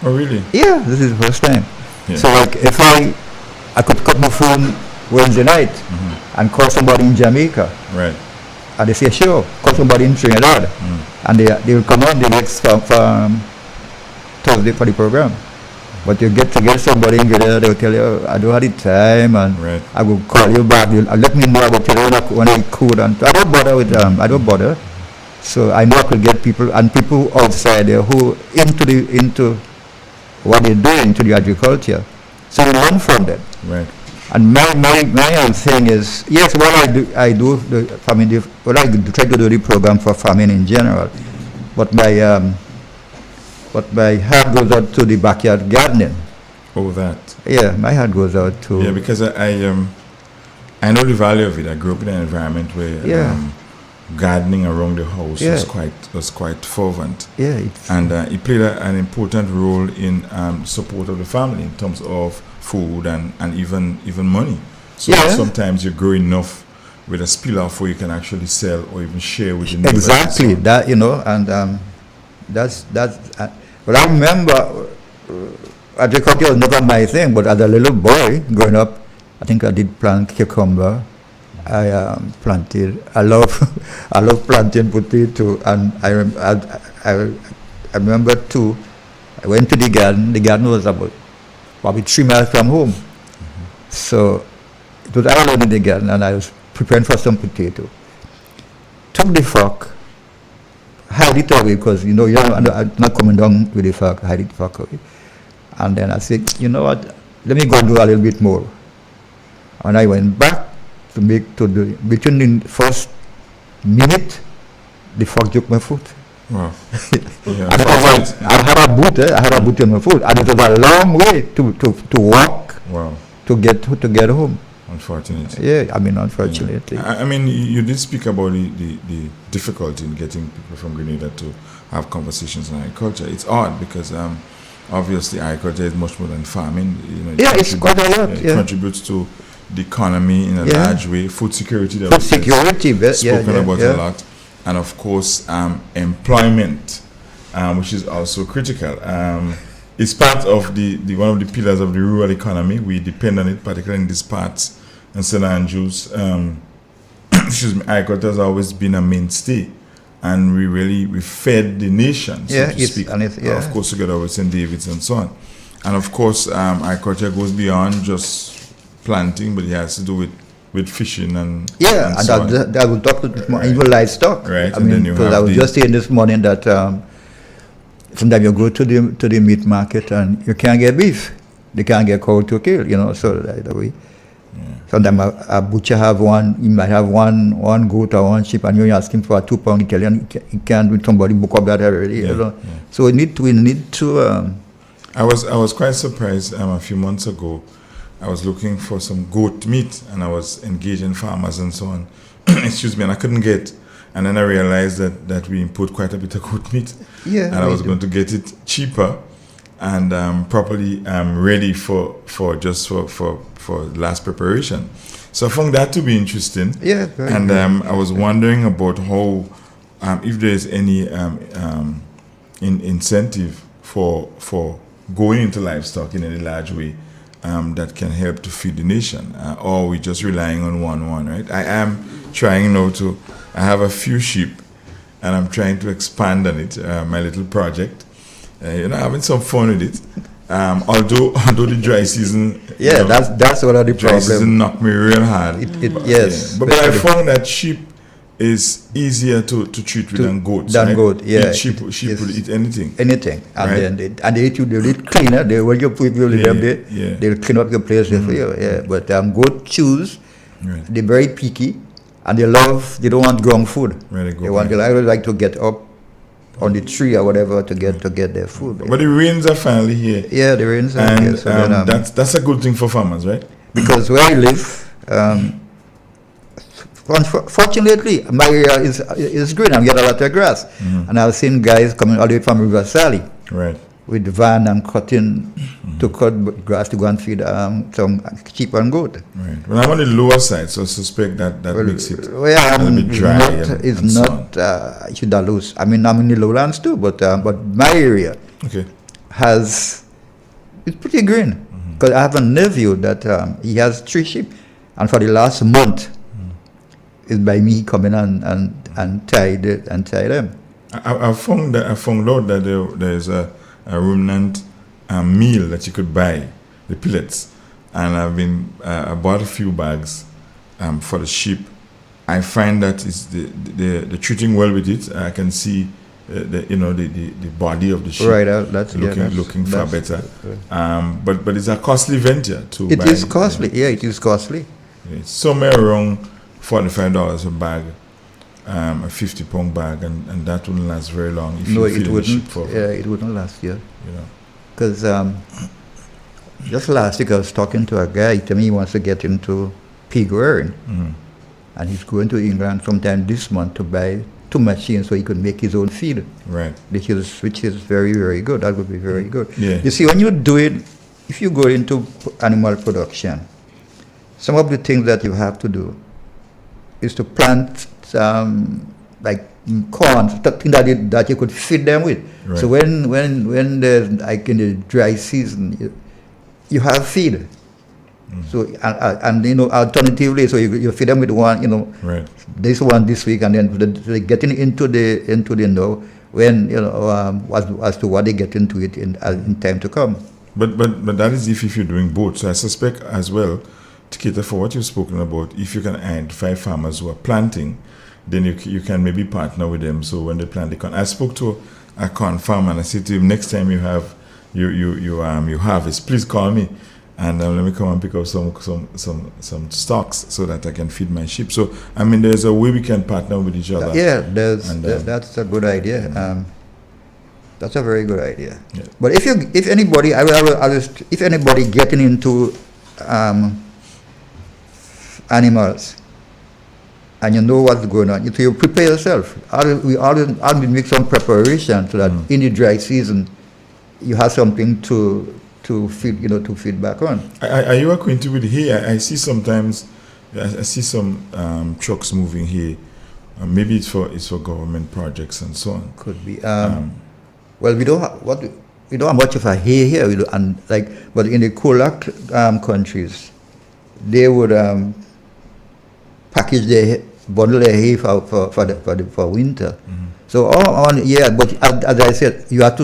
S16: Oh, really?
S9: Yeah, this is the first time.
S16: Yeah.
S9: So like if I could cut my phone Wednesday night and call somebody in Jamaica.
S16: Right.
S9: And they say, sure, call somebody in Trinidad. And they will come on the next Thursday for the program. But you get somebody in Grenada, they will tell you, I don't have the time, and I will call you back. Let me know about you when I could. And I don't bother with them. I don't bother. So I know I could get people, and people outside there who into what they're doing to the agriculture. So we learn from them.
S16: Right.
S9: And my thing is, yes, what I do the farming, what I try to do the program for farming in general, but my heart goes out to the backyard gardening.
S16: Oh, that.
S9: Yeah, my heart goes out to.
S16: Yeah, because I know the value of it. I grew up in an environment where gardening around the house was quite fervent.
S9: Yeah,
S16: and it played an important role in support of the family in terms of food and even money. So sometimes you grow enough with a spill off where you can actually sell or even share with the neighbors.
S9: Exactly that, and that's. But I remember agriculture was never my thing. But as a little boy growing up, I think I did plant cucumber. I planted. I love planting potato, and I remember too. I went to the garden. The garden was about probably 3 miles from home. So it was all in the garden, and I was preparing for some potato. Took the fork, hide it away, because I'm not coming down with the fork. Hide the fork away, and then I said, you know what? Let me go and do a little bit more. And I went back between the first minute, the fork took my foot.
S16: Wow. Yeah,
S9: I had a boot in my foot, and it was a long way to walk.
S16: Wow.
S9: To get home.
S16: Unfortunately.
S9: Yeah, unfortunately.
S16: Yeah. I mean, you did speak about the difficulty in getting people from Grenada to have conversations on agriculture. It's odd because obviously agriculture is much more than farming.
S9: It's quite a lot.
S16: It contributes to the economy in a large way. Food security.
S9: Food security.
S16: Spoken about a lot. And of course, employment, which is also critical. It's part of the one of the pillars of the rural economy. We depend on it, particularly in these parts in St. Andrews. Agriculture has always been a mainstay, and we fed the nation, so to speak. Of course, together with St. David's and so on. And of course, agriculture goes beyond just planting, but it has to do with fishing and so on.
S9: I will talk to even livestock.
S16: Right.
S9: I was just saying this morning that sometimes you go to the meat market and you can't get beef. They can't get cow to kill, so that way. Sometimes a butcher he might have one goat or one sheep, and you're asking for a 2 pound, he can't do somebody book up that already. So we need to.
S16: I was quite surprised a few months ago. I was looking for some goat meat, and I was engaging farmers and so on. Excuse me, and I couldn't get. And then I realized that we import quite a bit of goat meat.
S9: Yeah.
S16: And I was going to get it cheaper and properly ready for last preparation. So I found that to be interesting.
S9: Yeah.
S16: And I was wondering about how, if there is any incentive for going into livestock in any large way that can help to feed the nation, or we just relying on one, right? I am trying now I have a few sheep, and I'm trying to expand on it, my little project. Having some fun with it. Although the dry season,
S9: that's one of the
S16: dry
S9: problems.
S16: season knocked me real hard. But I found that sheep is easier to treat with than goats.
S9: Goat, yeah.
S16: Sheep will eat anything.
S9: Anything, and
S16: right?
S9: then they eat you. They eat cleaner. When you put them there, they'll clean up your place for you. Yeah, but goat chews.
S16: Right.
S9: They're very picky, and they don't want ground food.
S16: Right,
S9: they like to get up on the tree or whatever to get their food.
S16: But the rains are finally here.
S9: Yeah, the rains are here. So
S16: that's a good thing for farmers, right?
S9: Because where I live, fortunately, my area is green and we get a lot of grass. And I've seen guys coming all the way from River Sally.
S16: Right.
S9: with the van and cutting to cut grass to go and feed some sheep and goat.
S16: Right. Well, I'm on the lower side, so I suspect that makes it
S9: a
S16: bit dry.
S9: It's not Shidalus. I mean, I'm in the lowlands too, but my area it's pretty green. Because I have a nephew that he has 3 sheep, and for the last month, it's by me coming and tie them. I
S16: found out that there is a ruminant meal that you could buy, the pellets, and I bought a few bags for the sheep. I find that they're treating well with it. I can see the body of the sheep looking far better. But it's a costly venture to buy.
S9: It is costly. Yeah, it is costly.
S16: It's somewhere around $45 a bag. A 50-pound bag, and that wouldn't last very long. If
S9: it wouldn't. It wouldn't last. Yeah, because just last week I was talking to a guy. He told me he wants to get into pig rearing, and he's going to England sometime this month to buy 2 machines so he could make his own feed.
S16: Right.
S9: Which is very, very good. That would be very good.
S16: Yeah.
S9: You see, when you do it, if you go into animal production, some of the things that you have to do is to plant like corn, something that you could feed them with.
S16: Right.
S9: So when there's like in the dry season, you have feed. So and alternatively, so you feed them with one,
S16: right.
S9: This one this week, and then getting into the know when as to what they get into it in time to come.
S16: But that is if you're doing both. So I suspect as well, to cater for what you've spoken about, if you can identify farmers who are planting, then you can maybe partner with them. So when they plant the corn, I spoke to a corn farmer and I said to him, next time you have you harvest, please call me, and let me come and pick up some stocks so that I can feed my sheep. So I mean, there's a way we can partner with each other.
S9: Yeah, that's a good idea. That's a very good idea.
S16: Yeah.
S9: But if anybody, if anybody getting into animals, and you know what's going on, so you prepare yourself. We always make some preparation so that in the dry season you have something to feed to feed back on.
S16: Are you acquainted with hay? I see sometimes I see some trucks moving hay. Maybe it's for government projects and so on.
S9: Could be. Well, we don't have much of a hay here, but in the cooler countries, they would package bundle their hay for winter. So but as I said, you have to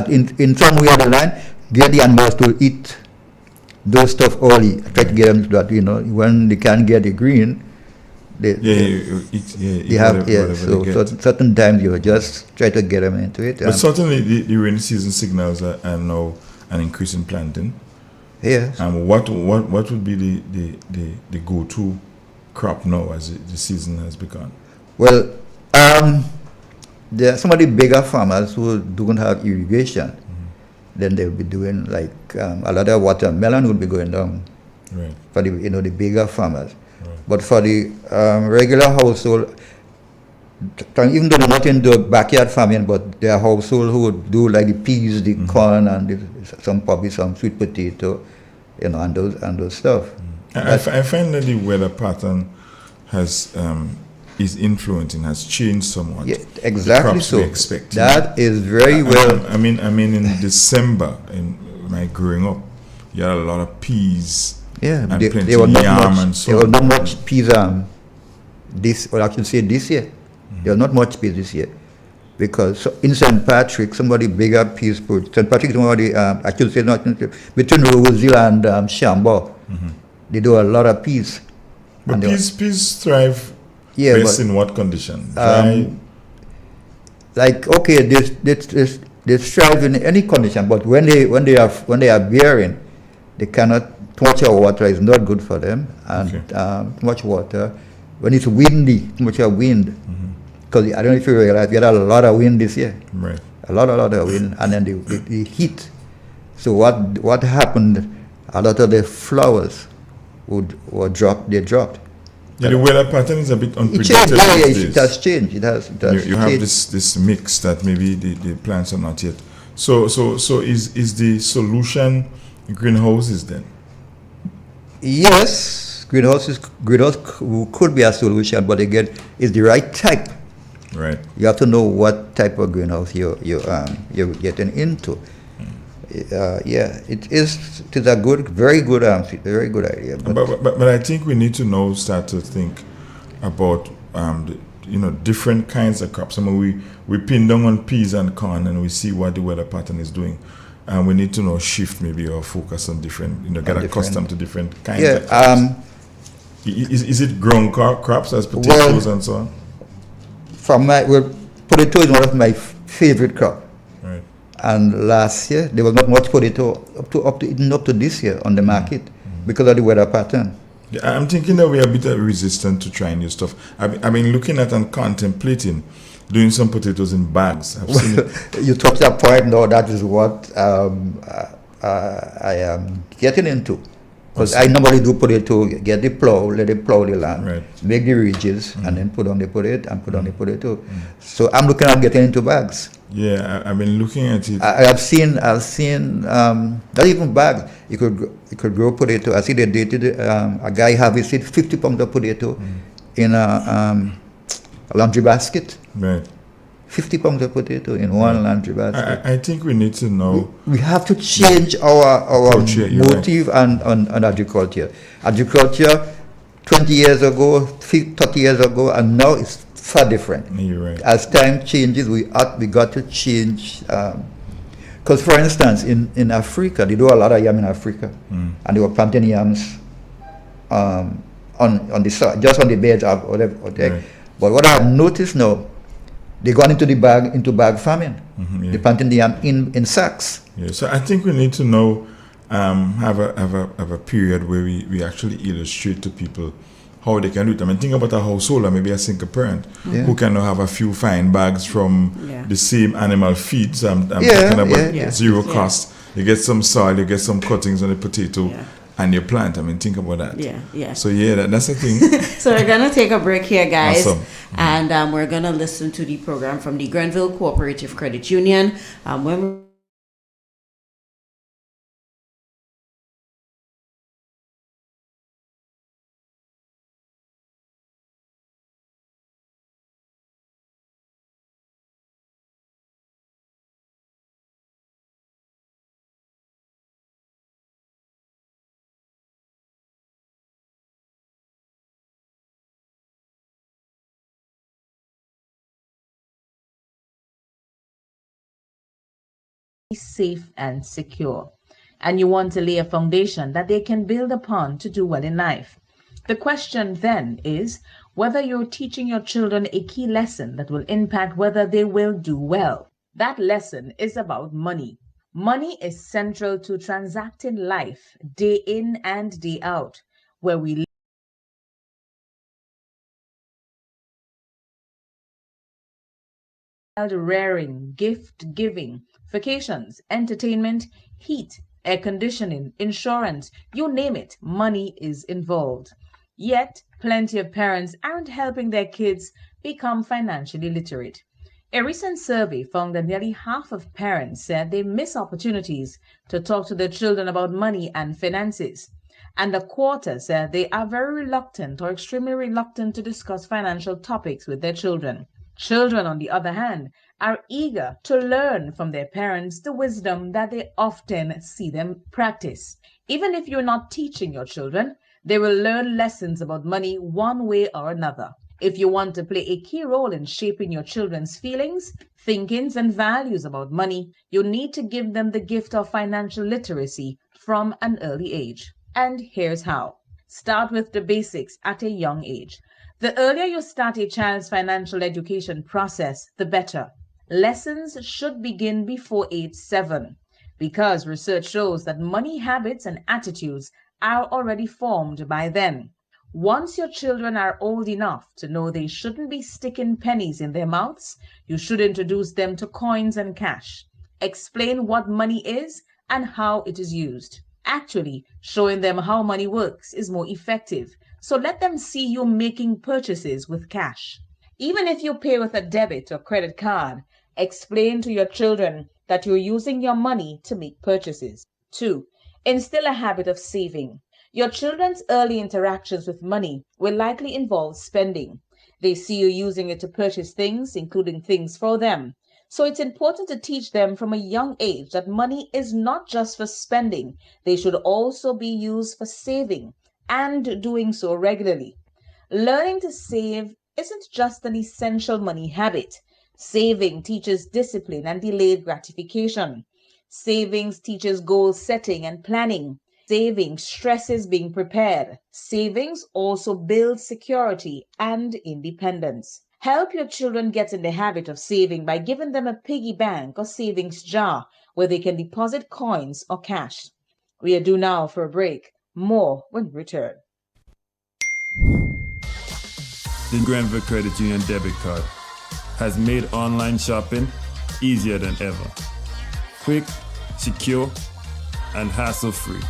S9: in some way or the line get the animals to eat those stuff early. Try to get them to that, when they can't get the green. So certain times you just try to get them into it.
S16: But certainly the rainy season signals are now an increase in planting.
S9: Yes.
S16: And what would be the go-to crop now as the season has begun?
S9: Well, there are some of the bigger farmers who don't have irrigation. Then they'll be doing like a lot of watermelon would be going down.
S16: Right.
S9: For the bigger farmers. But for the regular household, even though they're not into backyard farming, but their household who would do like the peas, the corn, and probably some sweet potato, and those stuff.
S16: I find that the weather pattern has is influencing, has changed somewhat.
S9: Yeah, exactly. So
S16: expect.
S9: That is very well.
S16: I mean, in December, in my growing up, you had a lot of peas.
S9: Yeah,
S16: and
S9: they were not much.
S16: And so
S9: there was not much peas this year. There was not much peas this year, because in St. Patrick, somebody bigger peas put. St. Patrick, somebody between Roseville and Chambord, they do a lot of peas.
S16: But peas thrive best in what condition? Dry?
S9: They thrive in any condition, but when they are bearing, they cannot. Too much water is not good for them, and too much water. When it's windy, too much wind, because I don't know if you realize we had a lot of wind this year.
S16: Right.
S9: A lot of wind, and then the heat. So what happened? A lot of the flowers were dropped. They dropped.
S16: Yeah, the weather pattern is a bit unpredictable.
S9: It has changed. It has
S16: you
S9: changed.
S16: have this mix that maybe the plants are not yet So is the solution greenhouses then?
S9: Yes, greenhouse could be a solution, but again, it's the right type.
S16: Right.
S9: You have to know what type of greenhouse you're getting into. Yeah, it is a very good idea.
S16: But I think we need to start to think about different kinds of crops. I mean, we pin down on peas and corn, and we see what the weather pattern is doing. And we need to shift maybe or focus on different, get accustomed to different kinds of crops. Is it grown crops as potatoes and so on?
S9: Potato is one of my favorite crops.
S16: Right.
S9: And last year there was not much potato up to this year on the market because of the weather pattern.
S16: Yeah, I'm thinking that we are a bit resistant to trying new stuff. I've been looking at and contemplating doing some potatoes in bags. I've seen it.
S9: You touched that point. No, that is what I am getting into. Because I normally do potato, get the plow, let it plow the land,
S16: right.
S9: Make the ridges, and then put on the potato and put on the potato. So I'm looking at getting into bags.
S16: Yeah, I've been looking at it.
S9: I've seen not even bags. You could grow potato. I see they dated a guy harvested 50 pounds of potato in a laundry basket.
S16: Right.
S9: 50 pounds of potato in one laundry basket.
S16: I think we need to know.
S9: We have to change our motive on agriculture. Agriculture 20 years ago, 30 years ago, and now it's far different.
S16: You're right.
S9: As time changes, we got to change. Because, for instance, in Africa, they do a lot of yam in Africa, and they were planting yams on the soil, just on the beds or whatever. Right. But what I've noticed now, they gone into bag farming. They're planting the yam in sacks.
S16: Yeah, so I think we need to have a period where we actually illustrate to people how they can do it. I mean, think about a household or maybe a single parent who can now have a few fine bags from the same animal feeds. I'm talking about zero cost. You get some soil, you get some cuttings on the potato. And you plant. I mean, think about that.
S2: Yeah.
S16: So that's the thing.
S2: So we're gonna take a break here, guys,
S16: awesome.
S2: And we're gonna listen to the program from the Grenville Cooperative Credit Union. When
S17: safe and secure, and you want to lay a foundation that they can build upon to do well in life. The question then is whether you're teaching your children a key lesson that will impact whether they will do well. That lesson is about money. Money is central to transacting life day in and day out, where we rearing, gift giving, vacations, entertainment, heat, air conditioning, insurance, you name it, money is involved. Yet, plenty of parents aren't helping their kids become financially literate. A recent survey found that nearly half of parents said they miss opportunities to talk to their children about money and finances. And a quarter said they are very reluctant or extremely reluctant to discuss financial topics with their children. Children, on the other hand, are eager to learn from their parents the wisdom that they often see them practice. Even if you're not teaching your children, they will learn lessons about money one way or another. If you want to play a key role in shaping your children's feelings, thinkings, and values about money, you need to give them the gift of financial literacy from an early age. And here's how. Start with the basics at a young age. The earlier you start a child's financial education process, the better. Lessons should begin before age 7, because research shows that money habits and attitudes are already formed by then. Once your children are old enough to know they shouldn't be sticking pennies in their mouths, you should introduce them to coins and cash. Explain what money is and how it is used. Actually, showing them how money works is more effective. So let them see you making purchases with cash. Even if you pay with a debit or credit card, explain to your children that you're using your money to make purchases. 2. Instill a habit of saving. Your children's early interactions with money will likely involve spending. They see you using it to purchase things, including things for them. So it's important to teach them from a young age that money is not just for spending. They should also be used for saving, and doing so regularly. Learning to save isn't just an essential money habit. Saving teaches discipline and delayed gratification. Savings teaches goal setting and planning. Saving stresses being prepared. Savings also builds security and independence. Help your children get in the habit of saving by giving them a piggy bank or savings jar where they can deposit coins or cash. We are due now for a break. More when we return.
S5: The Granville Credit Union debit card has made online shopping easier than ever. Quick, secure, and hassle-free.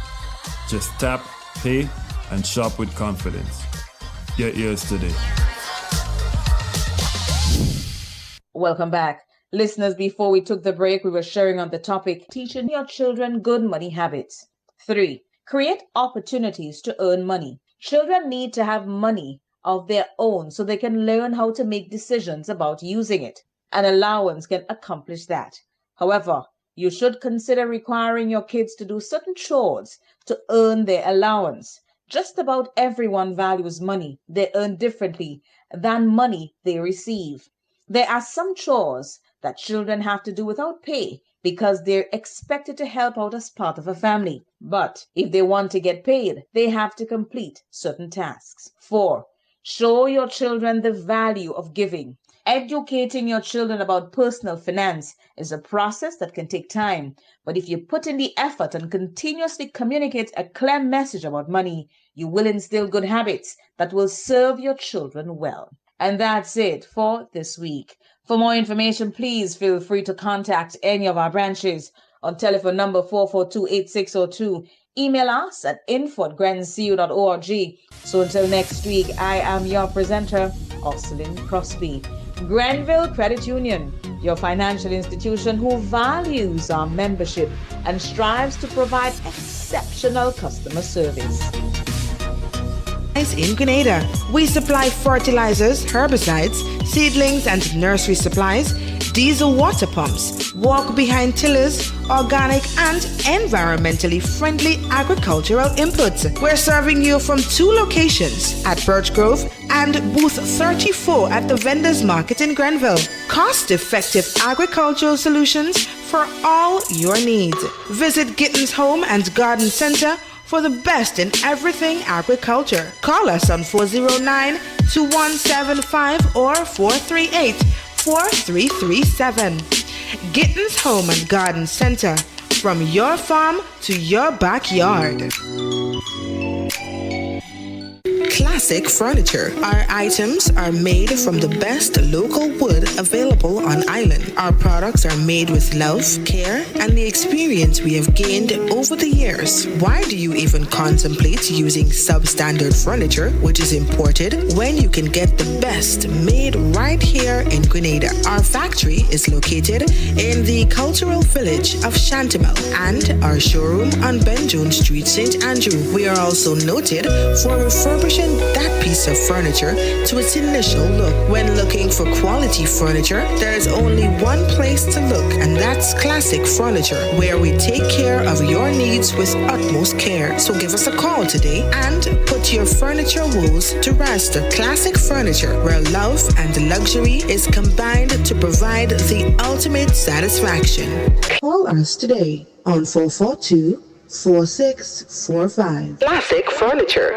S5: Just tap, pay, and shop with confidence. Get yours today.
S17: Welcome back. Listeners, before we took the break, we were sharing on the topic, teaching your children good money habits. 3. Create opportunities to earn money. Children need to have money of their own so they can learn how to make decisions about using it. An allowance can accomplish that. However, you should consider requiring your kids to do certain chores to earn their allowance. Just about everyone values money they earn differently than money they receive. There are some chores that children have to do without pay because they're expected to help out as part of a family. But if they want to get paid, they have to complete certain tasks. 4. Show your children the value of giving. Educating your children about personal finance is a process that can take time. But if you put in the effort and continuously communicate a clear message about money, you will instill good habits that will serve your children well. And that's it for this week. For more information, please feel free to contact any of our branches on telephone number 442-8602. Email us at info@grandcu.org. So until next week, I am your presenter, Ocelyn Crosby. Granville Credit Union, your financial institution who values our membership and strives to provide exceptional customer service.
S4: In Grenada, we supply fertilizers, herbicides, seedlings, and nursery supplies, diesel water pumps, walk behind tillers, organic and environmentally friendly agricultural inputs. We're serving you from 2 locations at Birch Grove and booth 34 at the Vendors Market in Grenville. Cost-effective agricultural solutions for all your needs. Visit Gittins Home and Garden Center for the best in everything agriculture. Call us on 409-2175 or 438-4337. Gittins Home and Garden Center, from your farm to your backyard. Classic Furniture. Our items are made from the best local wood available on island. Our products are made with love, care, and the experience we have gained over the years. Why do you even contemplate using substandard furniture, which is imported, when you can get the best made right here in Grenada? Our factory is located in the cultural village of Chantimel and our showroom on Ben Jones Street, St. Andrew. We are also noted for refurbishing that piece of furniture to its initial look. When looking for quality furniture, there is only one place to look, and that's Classic Furniture, where we take care of your needs with utmost care. So give us a call today and put your furniture woes to rest. Classic Furniture, where love and luxury is combined to provide the ultimate satisfaction. Call us today on 442-4645. Classic Furniture.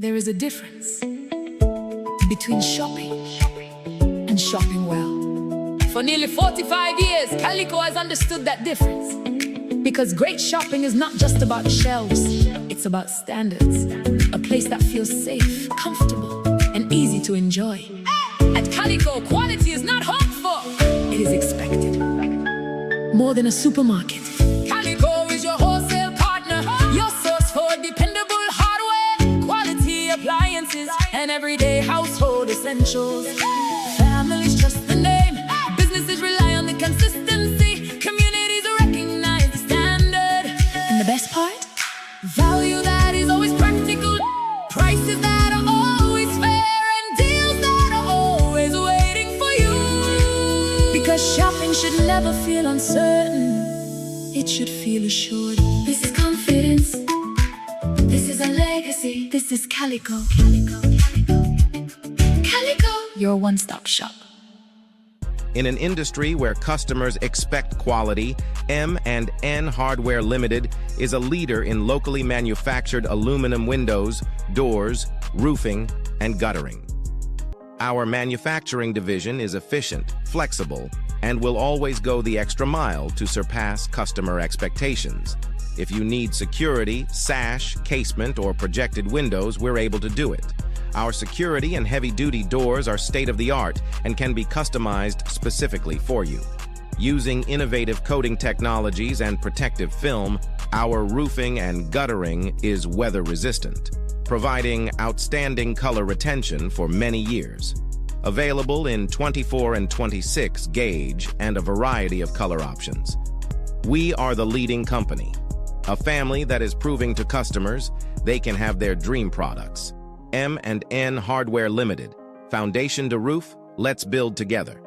S15: There is a difference between shopping and shopping well. For nearly 45 years, Calico has understood that difference. Because great shopping is not just about shelves, it's about standards. A place that feels safe, comfortable, and easy to enjoy. At Calico, quality is not hoped for, it is expected. More than a supermarket, Calico is your wholesale partner, your source for dependable appliances and everyday household essentials. Families trust the name, businesses rely on the consistency. never feel uncertain. It should feel assured. This is confidence. This is a legacy. This is Calico. Calico, your one-stop shop.
S10: In an industry where customers expect quality, M&N Hardware Limited is a leader in locally manufactured aluminum windows, doors, roofing, and guttering. Our manufacturing division is efficient, flexible, and will always go the extra mile to surpass customer expectations. If you need security, sash, casement, or projected windows, we're able to do it. Our security and heavy-duty doors are state-of-the-art and can be customized specifically for you. Using innovative coating technologies and protective film, our roofing and guttering is weather-resistant, providing outstanding color retention for many years. Available in 24 and 26 gauge and a variety of color options. We are the leading company, a family that is proving to customers they can have their dream products. M&N Hardware Limited. Foundation to roof, let's build together.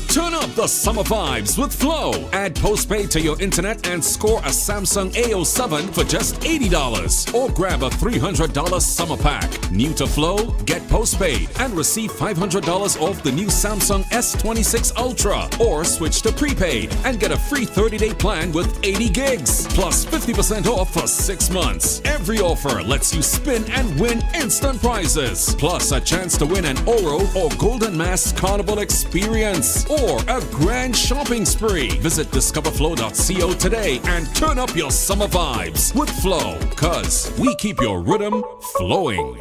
S11: Turn up the summer vibes with Flow. Add postpaid to your internet and score a Samsung A07 for just $80. Or grab a $300 summer pack. New to Flow? Get postpaid and receive $500 off the new Samsung S26 Ultra. Or switch to prepaid and get a free 30-day plan with 80 gigs. Plus 50% off for 6 months. Every offer lets you spin and win instant prizes. Plus a chance to win an Oro or Golden Mask Carnival experience. Or a grand shopping spree. Visit discoverflow.co today and turn up your summer vibes with Flow, cause we keep your rhythm flowing.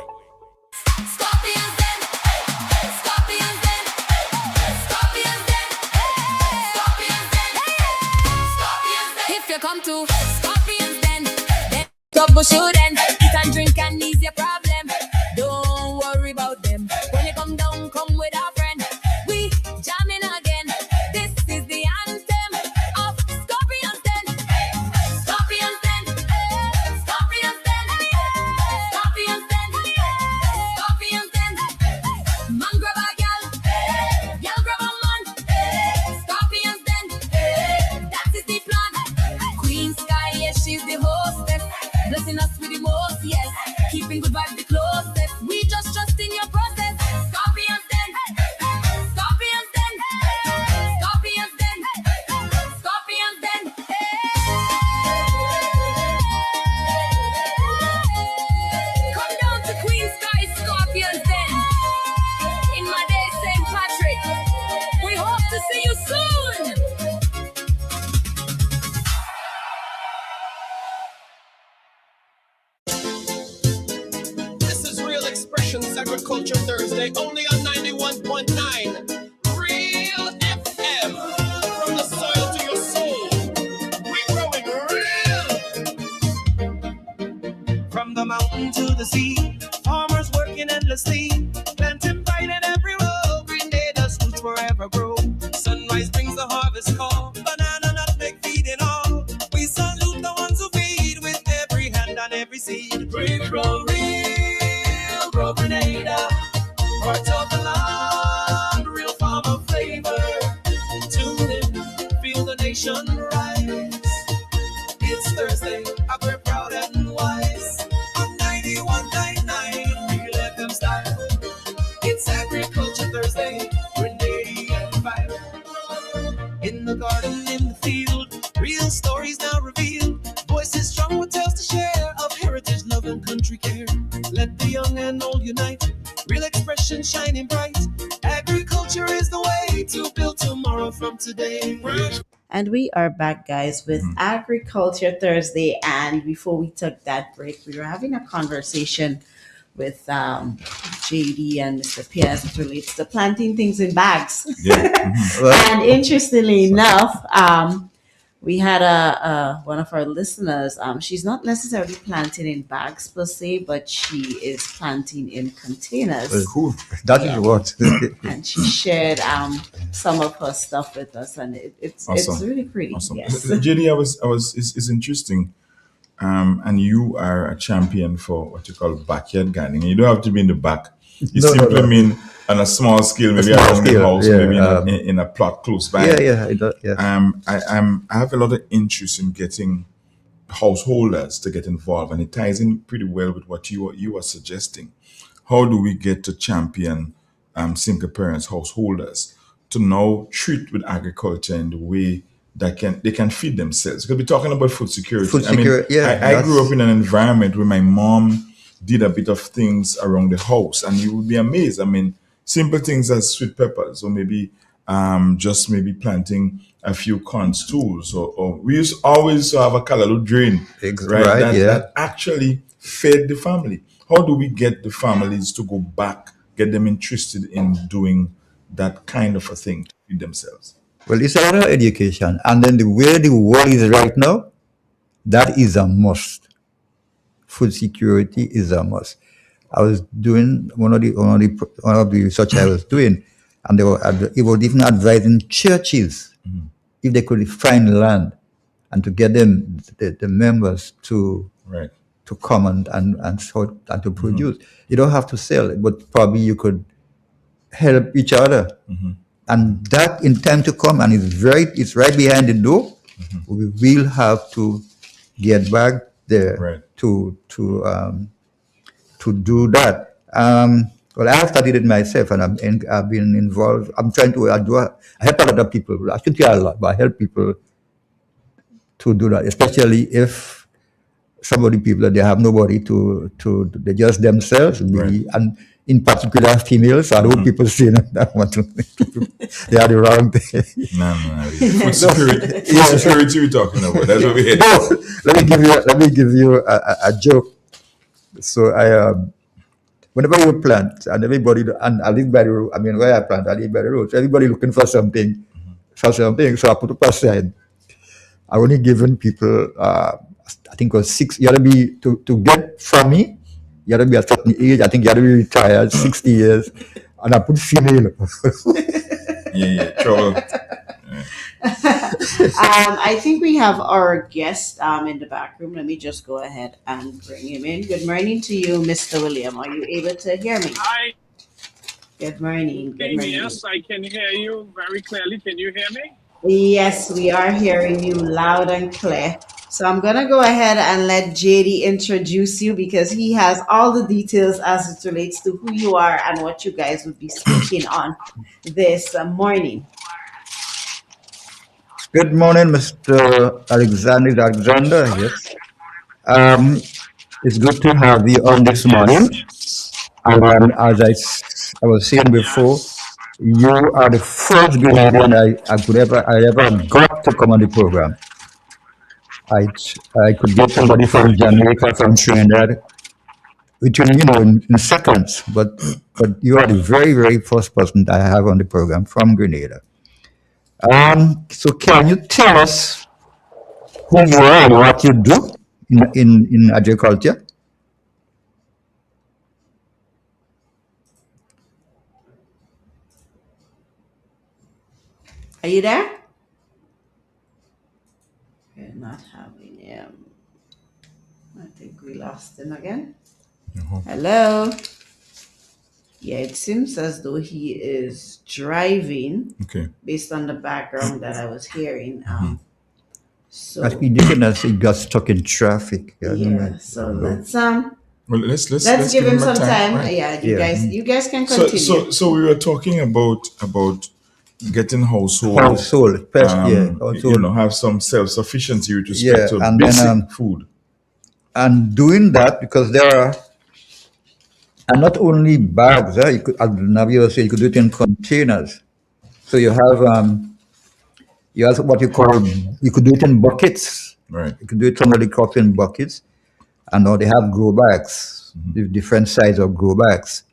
S15: If you come to Scorpions then troubleshoot and eat and drink and ease your problem. Don't worry about them. When you come down, come with our friend. We jamming again. This is the anthem of Scorpions Den. Scorpions Den. Scorpions Den. Scorpions Den. Scorpions Den. Man grab a gal. Gal grab a man. Scorpions Den. That is the plan. Queen Sky, yes, she's the hostess. Blessing us with the most, yes. Keeping good vibes the closest. We just trust in your process. Scorpions Den. Scorpions Den. Scorpions Den. Scorpions Den. Come down to Queen Sky, Scorpions Den. In my day, St. Patrick. We hope to see you soon.
S6: This is Real Expressions Agriculture Thursday, only on 91.9 Real FM. From the soil to your soul, we're growing real.
S1: From the mountain to the sea, farmers working endlessly, planting pride in every row. Green Day does fruits forever grow. Sunrise brings the harvest call, banana, nutmeg, feeding all. We salute the ones who feed with every hand and every seed. We grow real, grow Grenada, part of the land, real farmer flavor. Tune in, feel the nation rise. It's Thursday, we're proud and wise. On 91.9 Real FM style. It's Agriculture Thursday, Grenadian vibe. In the garden, in the field, real stories now revealed. Voices strong with tales to share of heritage, love, and country care. Let the young and old unite. Real expression shining bright. Agriculture is the way to build tomorrow from today.
S2: And we are back, guys, with Agriculture Thursday. And before we took that break, we were having a conversation with JD and Mr. P as it relates to planting things in bags. And interestingly enough, we had one of our listeners. She's not necessarily planting in bags per se, but she is planting in containers.
S9: Cool. That is what.
S2: And she shared some of her stuff with us, and it's really pretty.
S16: Awesome.
S2: Yes.
S16: JD, it's interesting. And you are a champion for what you call backyard gardening. You don't have to be in the back. You simply mean on a small scale, maybe
S9: small
S16: around the
S9: scale,
S16: house,
S9: yeah,
S16: maybe in a plot close by. I have a lot of interest in getting householders to get involved, and it ties in pretty well with what you are suggesting. How do we get to champion single parents, householders, to now treat with agriculture in the way that they can feed themselves? Because we're talking about food security. I grew up in an environment where my mom did a bit of things around the house, and you would be amazed. I mean, simple things as sweet peppers, or maybe just maybe planting a few corn stools, or we used always to have a callaloo drain, right? That actually fed the family. How do we get the families to go back, get them interested in doing that kind of a thing to feed themselves?
S9: Well, it's a lot of education, and then the way the world is right now, that is a must. Food security is a must. I was doing one of the research I was doing, and it was even advising churches if they could find land and to get them the members to come and to produce. You don't have to sell it, but probably you could help each other. And that in time to come, and it's right behind the door. We will have to get back there to do that. Well, I have studied it myself, and I've been involved. I'm trying to I help a lot of people. I shouldn't say a lot, but I help people to do that, especially if some of the people, they have nobody they just themselves, and in particular females. I don't people saying that want to they are the wrong thing.
S16: No. Food security we're talking about. That's what we're
S9: Let me give you a joke. So whenever you plant, and everybody, and I live by the road, where I plant, I live by the road. So everybody looking for something. So I put up a sign. I only given people, I think it was 6. You got to be to get from me. You got to be a certain age. I think you got to be retired, 60 years, and I put female.
S16: Trouble.
S2: I think we have our guest in the back room. Let me just go ahead and bring him in. Good morning to you, Mr. William. Are you able to hear me?
S18: Hi.
S2: Good morning. Good morning.
S18: Yes, I can hear you very clearly. Can you hear me?
S2: Yes, we are hearing you loud and clear. So I'm going to go ahead and let JD introduce you, because he has all the details as it relates to who you are and what you guys would be speaking on this morning.
S9: Good morning, Mr. Alexander. Yes. It's good to have you on this morning. And as I was saying before, you are the first Grenadian I ever got to come on the program. I could get somebody from Jamaica, from Trinidad, in seconds. But you are the very, very first person that I have on the program from Grenada. So can you tell us who you are and what you do in agriculture?
S2: Are you there? We're not having him. I think we lost him again. Hello? Yeah, it seems as though he is driving. Based on the background that I was hearing. So
S9: I think he got stuck in traffic.
S2: So let's
S16: let's
S2: give him some time.
S16: Right?
S2: Yeah, you guys can continue.
S16: So we were talking about getting household, have some self-sufficiency with respect to basic food.
S9: And doing that, because there are, and not only bags, you could, as Navio said, you could do it in containers. So you have what you could do it in buckets.
S16: Right.
S9: You could do it somebody crops in buckets, and now they have grow bags, different size of grow bags.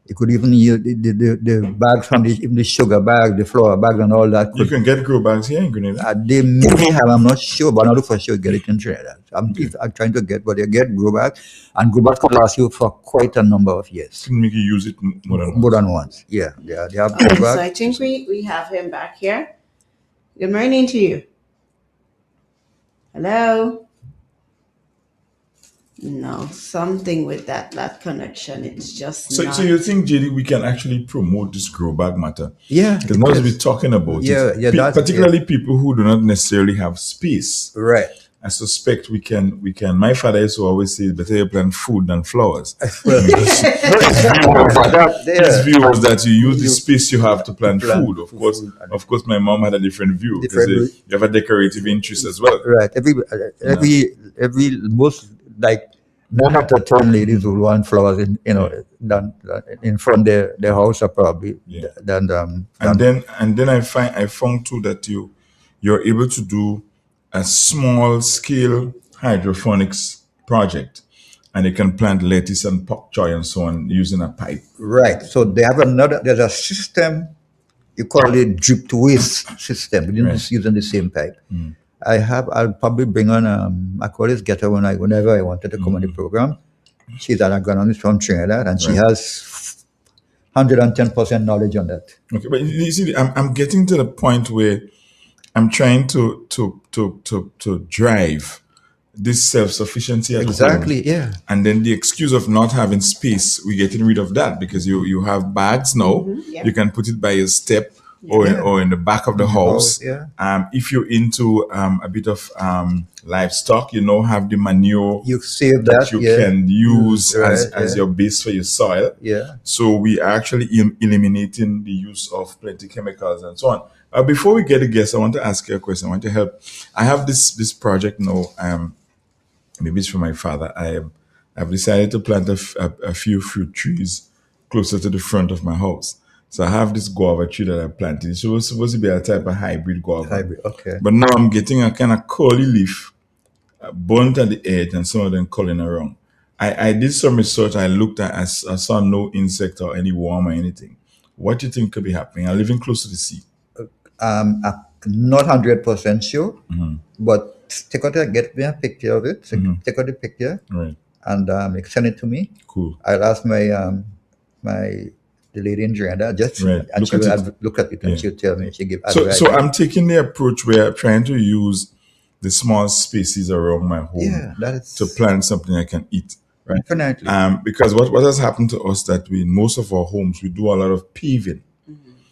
S9: You could even use the bags from the sugar bag, the flour bags, and all that.
S16: You can get grow bags here in Grenada.
S9: They may have, I'm not sure, but I'm not for sure get it in Trinidad. I'm trying to get, but they get grow bags, and grow bags could last you for quite a number of years.
S16: Can make you use it
S9: more than once. Yeah, they have grow bags.
S2: So I think we have him back here. Good morning to you. Hello. No, something with that connection. It's just
S16: So,
S2: not.
S16: so you think, JD, we can actually promote this grow bag matter?
S9: Yeah,
S16: Because most we're talking about it, particularly people who do not necessarily have space.
S9: Right.
S16: I suspect we can. My father used to always say, "Better you plant food than flowers." His view was that you use the space you have to plant food. Of course, my mom had a different view because you have a decorative interest as well.
S9: Right. Every most like 9 out of 10 ladies will want flowers in front of their house, or probably.
S16: And then I found too that you're able to do a small scale hydroponics project, and you can plant lettuce and pak choy and so on using a pipe.
S9: Right. So there's a system, you call it drip to waste system, using the same pipe. I'll probably bring on, I call this Getter whenever I wanted to come on the program. She's an agronomist from Trinidad, and she has 110% knowledge on that.
S16: Okay, but you see, I'm getting to the point where I'm trying to drive this self-sufficiency at home.
S9: Yeah.
S16: And then the excuse of not having space, we're getting rid of that because you have bags now. You can put it by your step or in the back of the house. If you're into a bit of livestock, have the manure
S9: you save that
S16: you can use as your base for your soil. So we are actually eliminating the use of plenty chemicals and so on. Before we get a guest, I want to ask you a question. I want to help. I have this project now. Maybe it's for my father. I've decided to plant a few fruit trees closer to the front of my house. So I have this guava tree that I planted. It's supposed to be a type of hybrid guava.
S9: Okay.
S16: But now I'm getting a kind of curly leaf, burnt at the edge, and some of them curling around. I did some research. I looked at, I saw no insect or any worm or anything. What do you think could be happening? I'm living close to the sea.
S9: I'm not 100% sure, but get me a picture of it. Take out the picture, and send it to me.
S16: Cool.
S9: I'll ask the lady in Trinidad and she will look at it and she'll tell me. She give advice.
S16: So I'm taking the approach where I'm trying to use the small spaces around my home to plant something I can eat. Right.
S9: Definitely.
S16: Because what has happened to us that in most of our homes we do a lot of paving.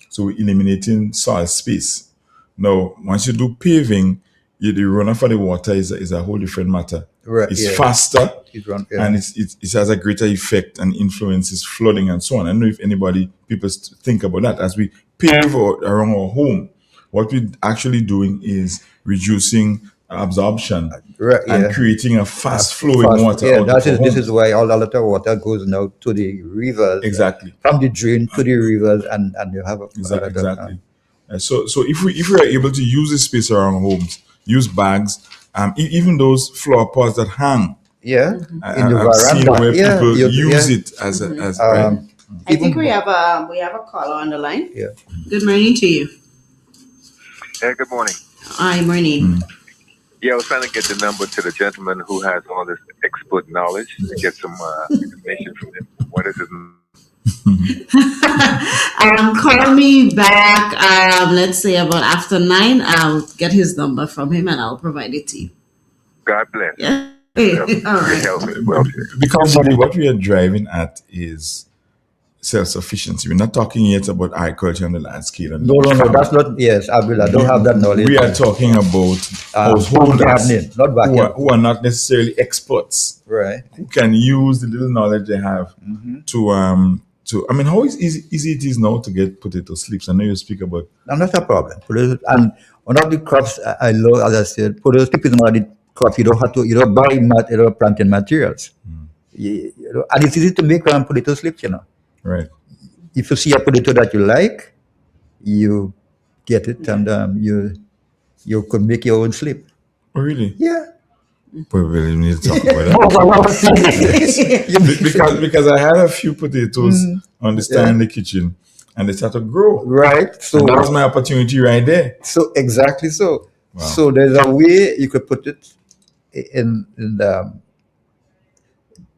S16: So we're eliminating soil space. Now, once you do paving, the runoff for the water is a whole different matter.
S9: Right,
S16: it's faster
S9: and
S16: it has a greater effect and influences flooding and so on. I don't know if people think about that. As we pave around our home, what we're actually doing is reducing absorption and creating a fast-flowing water.
S9: This is why all the water goes now to the rivers.
S16: Exactly.
S9: From the drain to the rivers, and you have
S16: exactly. So if we are able to use this space around homes, use bags, even those flower pots that hang.
S9: In the
S16: I've seen
S9: veranda.
S16: where people use it as
S2: I think we have a caller on the line.
S9: Yeah.
S2: Good morning to you.
S19: Hey, good morning.
S2: Hi, morning.
S19: Yeah, I was trying to get the number to the gentleman who has all this expert knowledge to get some information from him. What is his
S2: Call me back, let's say about after 9. I'll get his number from him and I'll provide it to you.
S19: God bless.
S2: Yeah. All right.
S16: Because what we are driving at is self-sufficiency. We're not talking yet about agriculture on the large scale.
S9: No, that's not. Yes, I don't have that knowledge.
S16: We are talking about householders who are not necessarily experts,
S9: right?
S16: Who can use the little knowledge they have to. I mean, how easy it is now to get potato slips? I know you speak about.
S9: No, not a problem. And one of the crops I love, as I said, potato slip is one of the crops you don't buy planting materials. And it's easy to make potato slips,
S16: Right.
S9: If you see a potato that you like, you get it, and you could make your own slip.
S16: Oh, really?
S9: Yeah.
S16: We really need to talk about that. because I had a few potatoes on the stand in the kitchen, and they started to grow.
S9: Right. So
S16: and that was my opportunity right there.
S9: So exactly so.
S16: Wow.
S9: So there's a way you could put it in the.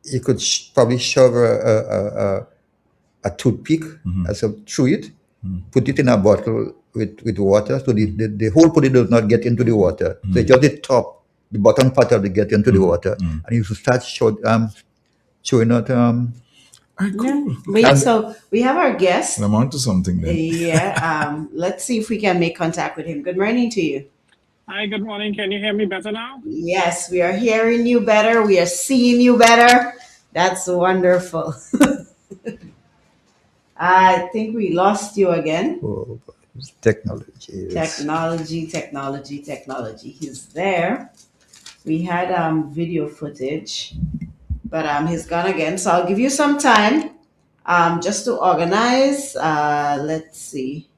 S9: You could probably shove a toothpick through it, put it in a bottle with water, so the whole potato does not get into the water. So just the top the bottom part of the get into the water, and you should start showing out.
S2: Cool. Wait, so we have our guest.
S16: I'm on to something then.
S2: Yeah. Let's see if we can make contact with him. Good morning to you.
S18: Hi, good morning. Can you hear me better now?
S2: Yes, we are hearing you better. We are seeing you better. That's wonderful. I think we lost you again.
S9: Oh, technology.
S2: Technology. He's there. We had video footage, but he's gone again. So I'll give you some time just to organize. Let's see.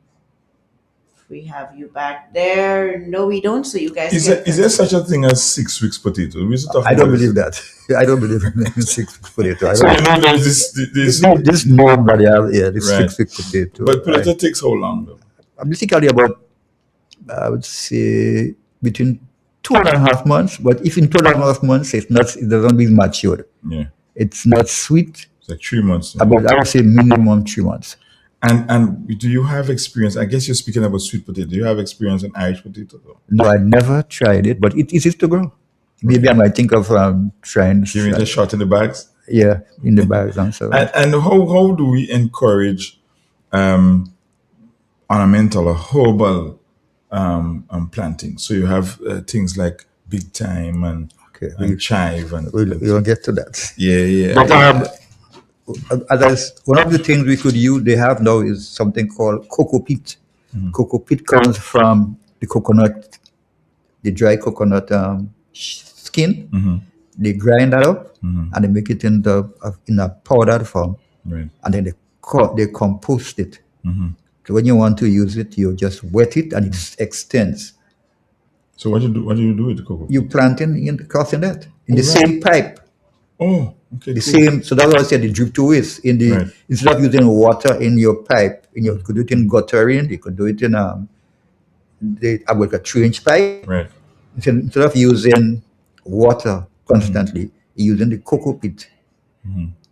S2: We have you back there. No, we don't. So you guys.
S16: Is there such a thing as 6 weeks potato?
S9: I don't believe that. I don't believe in 6 weeks potato.
S16: So you know there's
S9: this norm that they have here, this 6 week potato.
S16: But potato takes how long though?
S9: Basically about, I would say, between 2.5 months. But if in 2.5 months it doesn't be matured.
S16: Yeah.
S9: It's not sweet.
S16: It's like 3 months.
S9: About, I would say minimum 3 months.
S16: And do you have experience? I guess you're speaking about sweet potato. Do you have experience in Irish potato though?
S9: No, I never tried it, but it is to grow. Maybe I might think of trying.
S16: Giving it a shot in the bags?
S9: Yeah, in the bags and so on.
S16: And how do we encourage ornamental or herbal planting? So you have things like big thyme and chive and
S9: we'll get to that.
S16: Yeah.
S9: But, one of the things we could use, they have now, is something called cocoa peat. Cocoa peat comes from the coconut, the dry coconut skin. They grind that up and they make it in a powdered form,
S16: right.
S9: And then they compost it. So when you want to use it, you just wet it and it extends.
S16: So what do you do with the cocoa?
S9: You plant in crossing that in the same pipe.
S16: Oh, okay.
S9: The same. So that's what I said. The drip to waste instead of using water in your pipe, you could do it in guttering. You could do it in about a 3-inch pipe.
S16: Right.
S9: Instead of using water constantly, you're using the cocoa peat,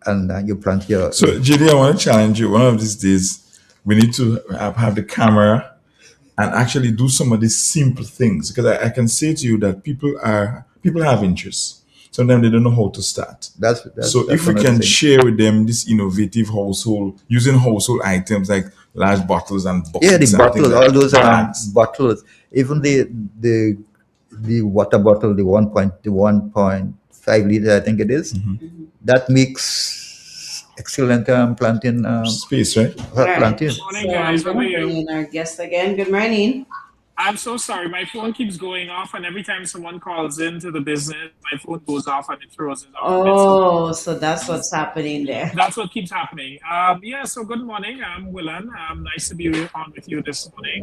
S9: and you plant your.
S16: So JD, I want to challenge you. One of these days, we need to have the camera and actually do some of these simple things, because I can say to you that people have interests. Sometimes they don't know how to start. So if we can share with them this innovative using household items like large bottles and buckets.
S9: Yeah, the bottles,
S16: like
S9: all those bottles, even the water bottle, the 1.5 liter, I think it is. That makes excellent planting
S16: space, right?
S2: So
S18: Good
S9: Planting.
S18: morning, guys. How are you?
S2: bringing our guest again. Good morning.
S18: I'm so sorry. My phone keeps going off, and every time someone calls into the business, my phone goes off and it throws it off.
S2: Oh, so that's what's happening there.
S18: That's what keeps happening. So good morning. I'm Willan. Nice to be on with you this morning.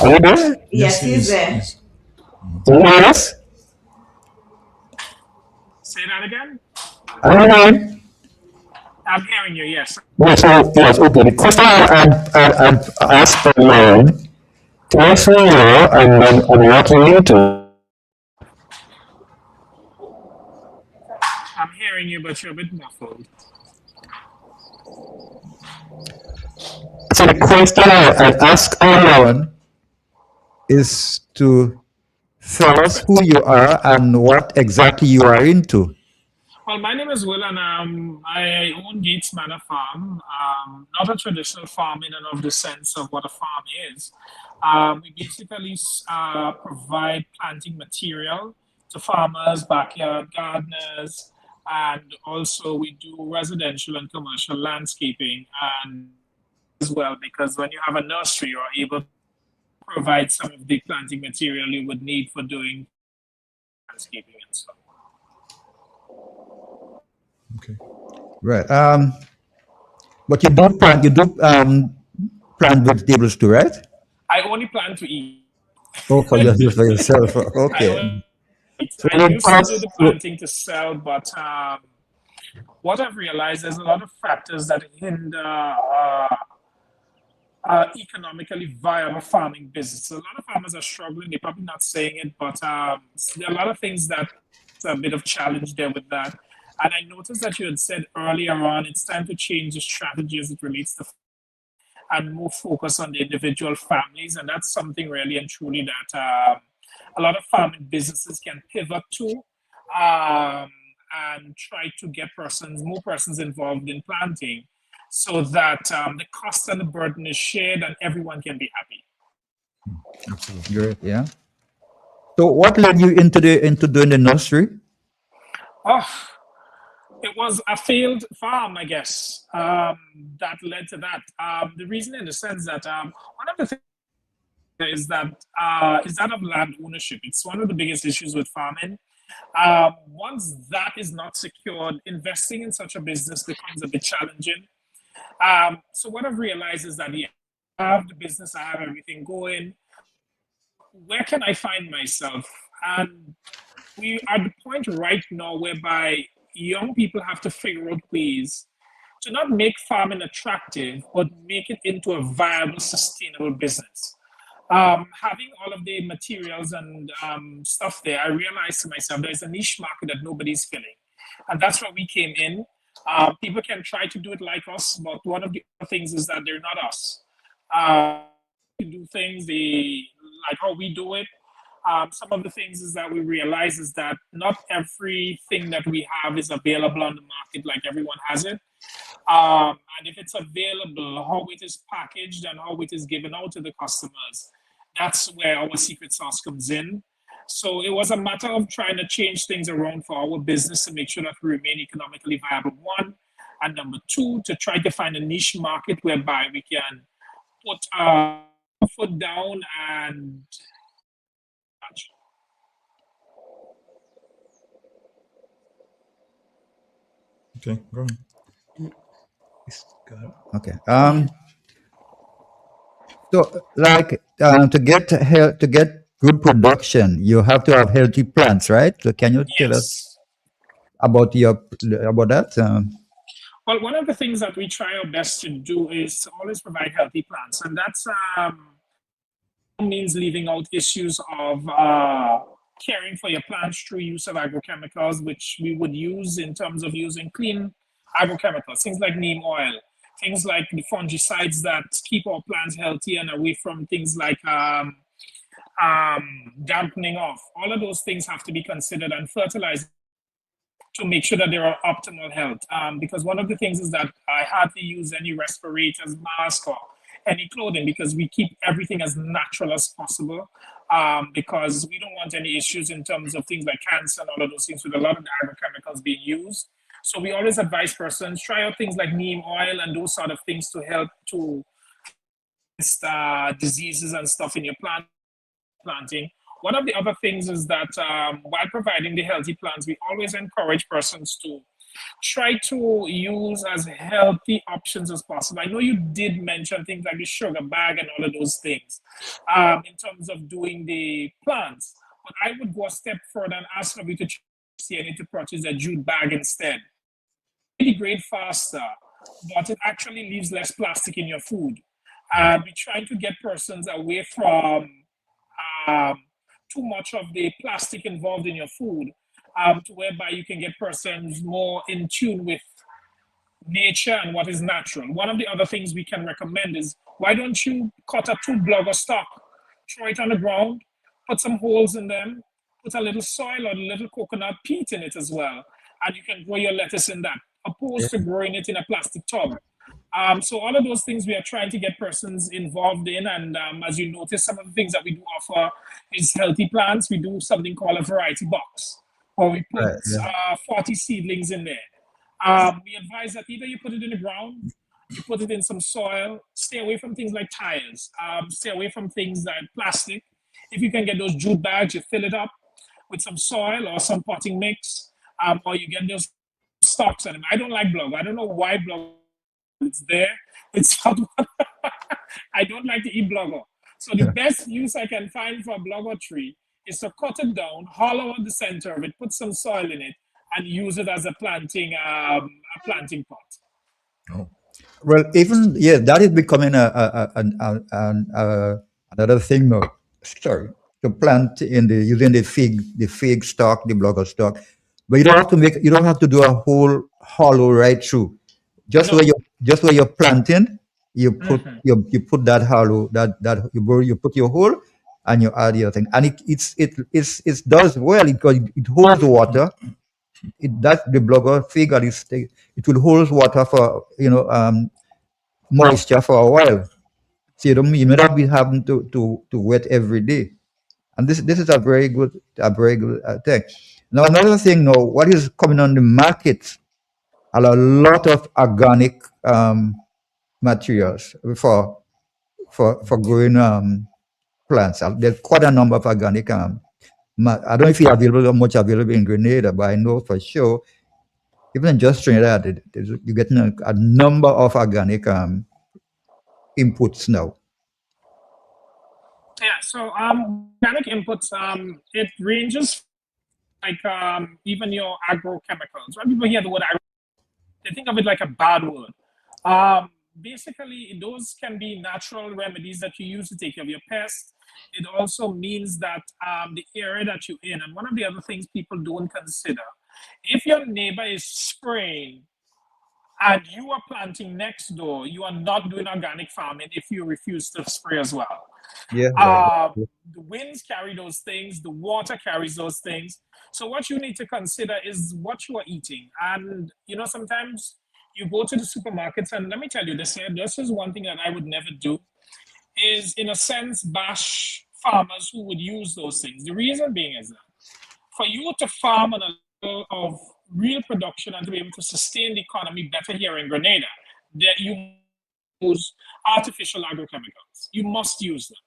S9: Are you there?
S2: Yes, he's there.
S9: Yes.
S18: Say that again.
S9: Are you there?
S18: I'm hearing you, yes.
S9: Yes, okay. The question I've asked for Lauren to answer you and what you need to.
S18: I'm hearing you, but you're a bit muffled.
S9: So the question I asked Lauren is to tell us who you are and what exactly you are into.
S18: Well, my name is Will, and I own Gates Manor Farm. Not a traditional farm in and of the sense of what a farm is. We basically provide planting material to farmers, backyard gardeners, and also we do residential and commercial landscaping and as well, because when you have a nursery, you're able to provide some of the planting material you would need for doing landscaping and stuff.
S16: Okay.
S9: Right. But you do plant vegetables too, right?
S18: I only plan to eat.
S9: Oh, for yourself. Okay.
S18: I used to do the planting to sell, but what I've realized, there's a lot of factors that hinder economically viable farming business. So a lot of farmers are struggling. They're probably not saying it, but there are a lot of things that's a bit of challenge there with that. And I noticed that you had said earlier on, it's time to change the strategy as it relates to. and more focus on the individual families. And that's something really and truly that a lot of farming businesses can pivot to and try to get more persons involved in planting so that the cost and the burden is shared and everyone can be happy.
S9: Great, yeah. So what led you into doing the nursery?
S18: Oh, it was a failed farm, I guess, that led to that. The reason in the sense that one of the things is that of land ownership. It's one of the biggest issues with farming. Once that is not secured, investing in such a business becomes a bit challenging. So what I've realized is that I have the business, I have everything going. Where can I find myself? And we are at the point right now whereby young people have to figure out ways to not make farming attractive, but make it into a viable, sustainable business. Having all of the materials and stuff there, I realized to myself there's a niche market that nobody's filling. And that's where we came in. People can try to do it like us, but one of the other things is that they're not us. Do things like how we do it. Some of the things is that we realize is that not everything that we have is available on the market like everyone has it. And if it's available, how it is packaged and how it is given out to the customers, that's where our secret sauce comes in. So it was a matter of trying to change things around for our business to make sure that we remain economically viable, one. And number two, to try to find a niche market whereby we can put our foot down and
S16: Okay, go on.
S9: Okay. So, like, to get good production, you have to have healthy plants, right? So, can you tell us about that?
S18: Well, one of the things that we try our best to do is to always provide healthy plants, and that's means leaving out issues of caring for your plants through use of agrochemicals, which we would use in terms of using clean agrochemicals, things like neem oil, things like the fungicides that keep our plants healthy and away from things like dampening off. All of those things have to be considered, and fertilized to make sure that they are optimal health. Because one of the things is that I hardly use any respirators, mask, or any clothing, because we keep everything as natural as possible, because we don't want any issues in terms of things like cancer and all of those things with a lot of the agrochemicals being used. So we always advise persons, try out things like neem oil and those sort of things to help to diseases and stuff in your planting. One of the other things is that while providing the healthy plants, we always encourage persons to try to use as healthy options as possible. I know you did mention things like the sugar bag and all of those things in terms of doing the plants, but I would go a step further and ask of you to see any to purchase a jute bag instead. It degrades faster, but it actually leaves less plastic in your food. We're trying to get persons away from too much of the plastic involved in your food, to whereby you can get persons more in tune with nature and what is natural. One of the other things we can recommend is, why don't you cut a 2-blogger stalk, throw it on the ground, put some holes in them, put a little soil or a little coconut peat in it as well, and you can grow your lettuce in that, opposed to growing it in a plastic tub. So all of those things we are trying to get persons involved in, and as you notice, some of the things that we do offer is healthy plants. We do something called a variety box, or we put 40 seedlings in there. We advise that either you put it in the ground, you put it in some soil, stay away from things like tires, stay away from things like plastic. If you can get those jute bags, you fill it up with some soil or some potting mix, or you get those stalks in them. I don't like blogger. I don't know why blogger. It's there. It's not. I don't like to eat blogger. So the best use I can find for a blogger tree is to cut it down, hollow out the center of it, put some soil in it, and use it as a planting pot.
S9: Oh. Well, even that is becoming another thing now. Sorry, to plant using the fig stalk, the blogger stalk, but you don't have to do a whole hollow right through. Just where you're planting, You put you put that hollow that you put your hole and you add your thing, and it does well because it holds water. That's the blogger figure is it will hold water for moisture for a while. So you may not be having to wet every day. And this is a very good thing. Now another thing now, what is coming on the market are a lot of organic materials for growing plants. There's quite a number of organic. I don't know if it's available or much available in Grenada, but I know for sure, even in just Trinidad, you're getting a number of organic inputs now.
S18: Yeah, so organic inputs, it ranges like even your agrochemicals. When people hear the word agro, they think of it like a bad word. Basically, those can be natural remedies that you use to take care of your pests. It also means that the area that you're in, and one of the other things people don't consider, if your neighbor is spraying and you are planting next door, you are not doing organic farming if you refuse to spray as well.
S9: Yeah.
S18: The winds carry those things, the water carries those things. So what you need to consider is what you are eating. And sometimes you go to the supermarkets, and let me tell you this is one thing that I would never do, is in a sense bash farmers who would use those things. The reason being is that for you to farm on a level of real production and to be able to sustain the economy better here in Grenada, that you use artificial agrochemicals. You must use them.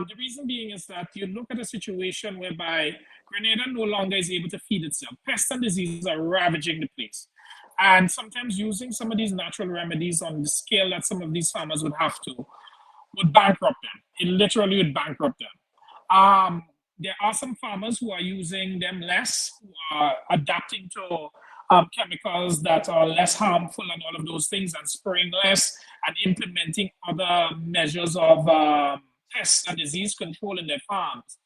S18: The reason being is that you look at a situation whereby Grenada no longer is able to feed itself. Pests and diseases are ravaging the place. And sometimes using some of these natural remedies on the scale that some of these farmers would have to would bankrupt them. It literally would bankrupt them. There are some farmers who are using them less, who are adapting to chemicals that are less harmful and all of those things, and spraying less and implementing other measures of pest and disease control in their farms.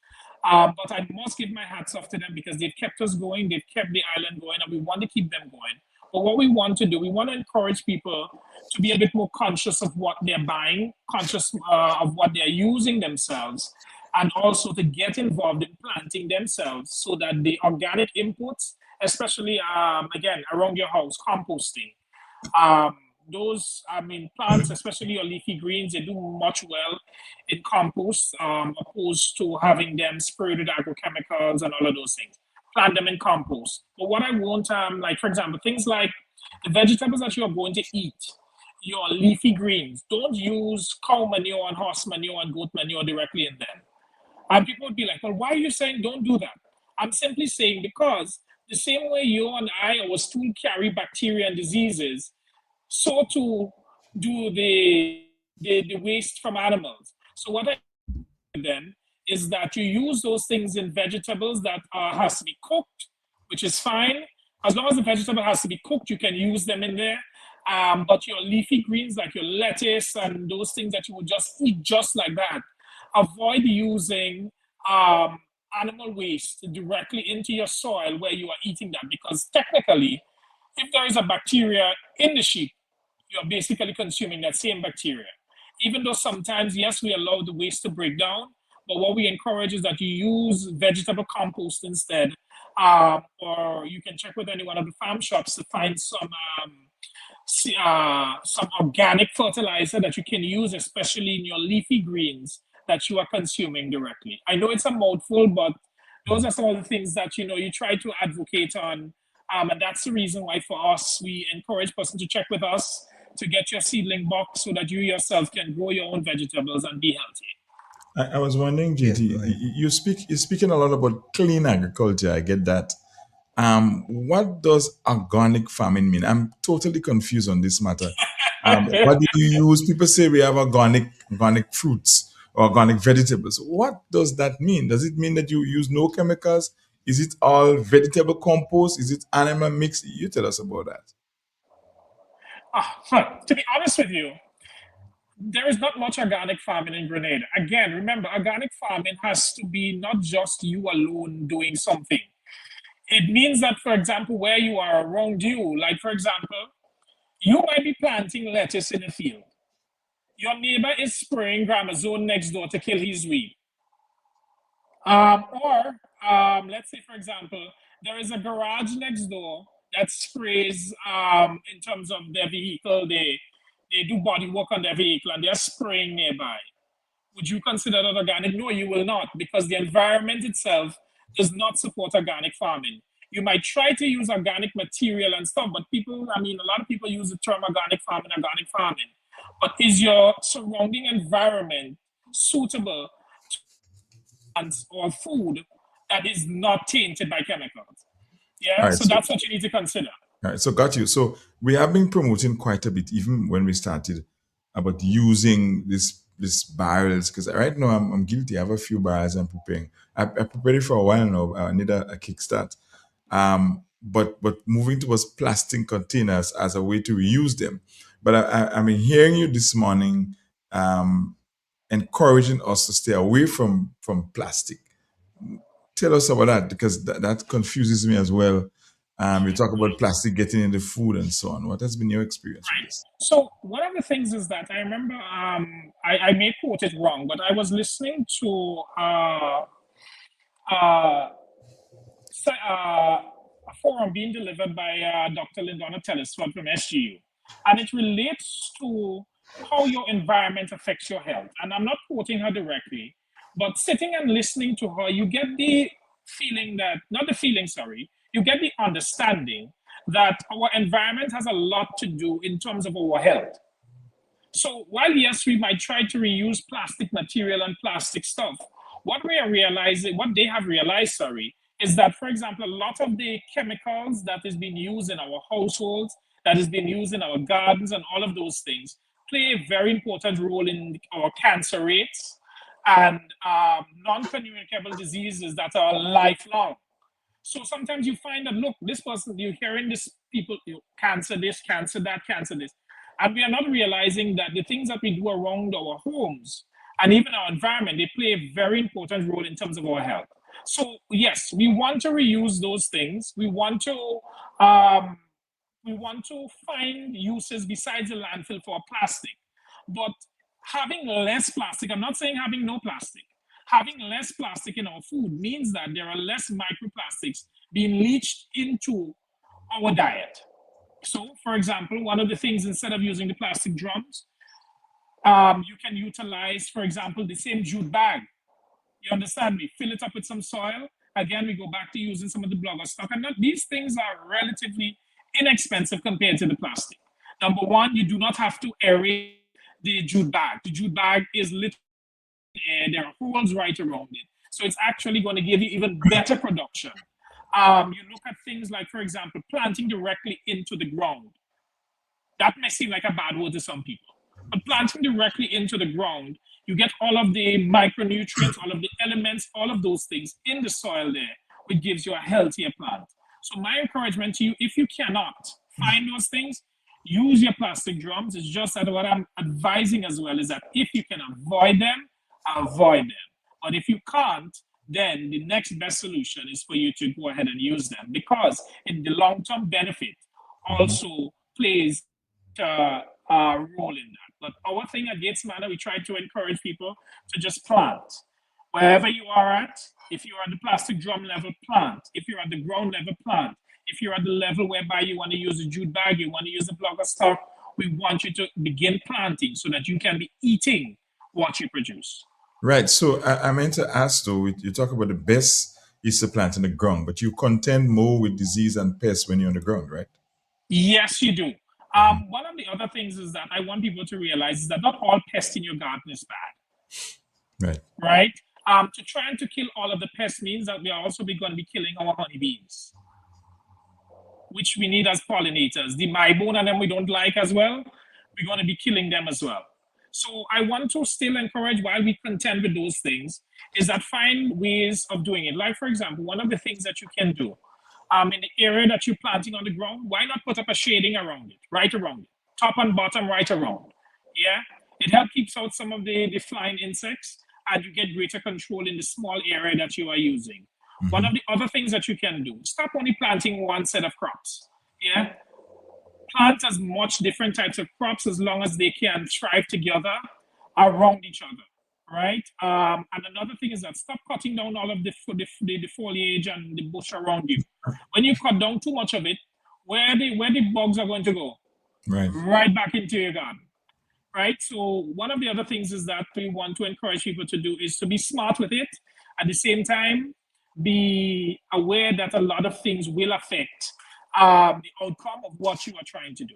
S18: But I must give my hats off to them because they've kept us going, they've kept the island going, and we want to keep them going. But what we want to do, we want to encourage people to be a bit more conscious of what they're buying, conscious of what they're using themselves, and also to get involved in planting themselves so that the organic inputs, especially, again, around your house, composting, plants, especially your leafy greens, they do much well in compost, opposed to having them sprayed with agrochemicals and all of those things. Plant them in compost. But what I want, like for example, things like the vegetables that you are going to eat, your leafy greens, don't use cow manure and horse manure and goat manure directly in them. And people would be like, well, why are you saying don't do that? I'm simply saying because the same way you and I, our stool carry bacteria and diseases, so to do the waste from animals. So what I do then is that you use those things in vegetables that has to be cooked, which is fine. As long as the vegetable has to be cooked, you can use them in there. But your leafy greens, like your lettuce and those things that you would just eat just like that, avoid using animal waste directly into your soil where you are eating that, because technically, if there is a bacteria in the sheep, you're basically consuming that same bacteria. Even though sometimes, yes, we allow the waste to break down, but what we encourage is that you use vegetable compost instead, or you can check with any one of the farm shops to find some organic fertilizer that you can use, especially in your leafy greens that you are consuming directly. I know it's a mouthful, but those are some of the things that you try to advocate on, and that's the reason why for us we encourage persons to check with us to get your seedling box so that you yourself can grow your own vegetables and be healthy.
S16: I was wondering, JT, you're speaking a lot about clean agriculture. I get that. What does organic farming mean? I'm totally confused on this matter. What do you use? People say we have organic fruits or organic vegetables. What does that mean? Does it mean that you use no chemicals? Is it all vegetable compost? Is it animal mix? You tell us about that.
S18: To be honest with you, there is not much organic farming in Grenada. Again, remember, organic farming has to be not just you alone doing something. It means that, for example, where you are around you, like, for example, you might be planting lettuce in a field. your neighbor is spraying Gramazone next door to kill his weed. Let's say, for example, there is a garage next door that sprays in terms of their vehicle. They do body work on their vehicle and they're spraying nearby. Would you consider that organic? No, you will not, because the environment itself does not support organic farming. You might try to use organic material and stuff, but a lot of people use the term organic farming. But is your surrounding environment suitable to plants or food that is not tainted by chemicals? Yeah,
S16: right,
S18: so that's what you need to consider.
S16: All right, so got you. So we have been promoting quite a bit, even when we started, about using this barrels, because right now I'm guilty. I have a few barrels I'm preparing. I prepared it for a while now. I need a kickstart. But moving towards plastic containers as a way to reuse them. But I mean, hearing you this morning, encouraging us to stay away from plastic. Tell us about that, because that confuses me as well. You talk about plastic getting in the food and so on. What has been your experience with this?
S18: So one of the things is that I remember, I may quote it wrong, but I was listening to a forum being delivered by Dr. Lindona Telesford from SGU. And it relates to how your environment affects your health. And I'm not quoting her directly, but sitting and listening to her, you get the feeling that, you get the understanding that our environment has a lot to do in terms of our health. So while yes, we might try to reuse plastic material and plastic stuff, what they have realized, is that, for example, a lot of the chemicals that is being used in our households, that is being used in our gardens and all of those things, play a very important role in our cancer rates and non-communicable diseases that are lifelong. So sometimes you find that, look, this person, you're hearing this people, cancer this, cancer that, cancer this. And we are not realizing that the things that we do around our homes and even our environment, they play a very important role in terms of our health. So yes, we want to reuse those things. We want to find uses besides the landfill for plastic. But having less plastic, I'm not saying having no plastic. Having less plastic in our food means that there are less microplastics being leached into our diet. So, for example, one of the things, instead of using the plastic drums, you can utilize, for example, the same jute bag. You understand me? Fill it up with some soil. Again, we go back to using some of the blogger stock. And these things are relatively inexpensive compared to the plastic. Number one, you do not have to aerate the jute bag. The jute bag is literally, there are holes right around it. So it's actually going to give you even better production. You look at things like, for example, planting directly into the ground. That may seem like a bad word to some people. But planting directly into the ground, you get all of the micronutrients, all of the elements, all of those things in the soil there, which gives you a healthier plant. So my encouragement to you, if you cannot find those things, use your plastic drums. It's just that what I'm advising as well is that if you can avoid them, avoid them. But if you can't, then the next best solution is for you to go ahead and use them, because in the long-term benefit also plays a role in that. But our thing at Gates Manor, we try to encourage people to just plant. Wherever you are at, if you're at the plastic drum level, plant. If you're at the ground level, plant. If you're at the level whereby you want to use a jute bag, you want to use a blogger stock, we want you to begin planting so that you can be eating what you produce.
S16: Right. So I meant to ask, though, you talk about the best is to plant in the ground, but you contend more with disease and pests when you're on the ground, right?
S18: Yes, you do. One of the other things is that I want people to realize is that not all pests in your garden is bad.
S16: Right.
S18: Right? To try and to kill all of the pests means that we are also going to be killing our honeybees, which we need as pollinators. The mybone and them we don't like as well, we're going to be killing them as well. So I want to still encourage, while we contend with those things, is that find ways of doing it. Like, for example, one of the things that you can do in the area that you're planting on the ground, why not put up a shading around it, right around it, top and bottom, right around. Yeah, it helps keeps out some of the flying insects, and you get greater control in the small area that you are using. Mm-hmm. One of the other things that you can do, stop only planting one set of crops. Yeah, plant as much different types of crops as long as they can thrive together around each other, right? And another thing is that stop cutting down all of the foliage and the bush around you. When you cut down too much of it, where the bugs are going to go? Right back into your garden, right? So one of the other things is that we want to encourage people to do is to be smart with it. At the same time, be aware that a lot of things will affect the outcome of what you are trying to do.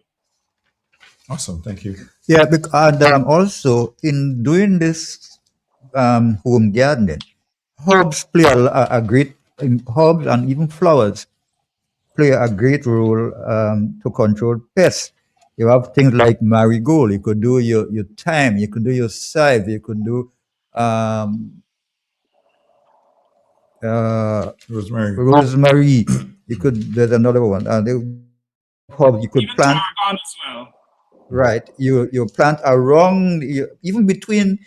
S16: Awesome, thank you.
S9: Yeah, and also in doing this home gardening, herbs play a great, herbs and even flowers play a great role to control pests. You have things like marigold. You could do your thyme. You could do your scythe. You could do rosemary. You could. There's another one. Herbs you could
S18: Even
S9: plant.
S18: tarragon as well.
S9: Right. You plant around even between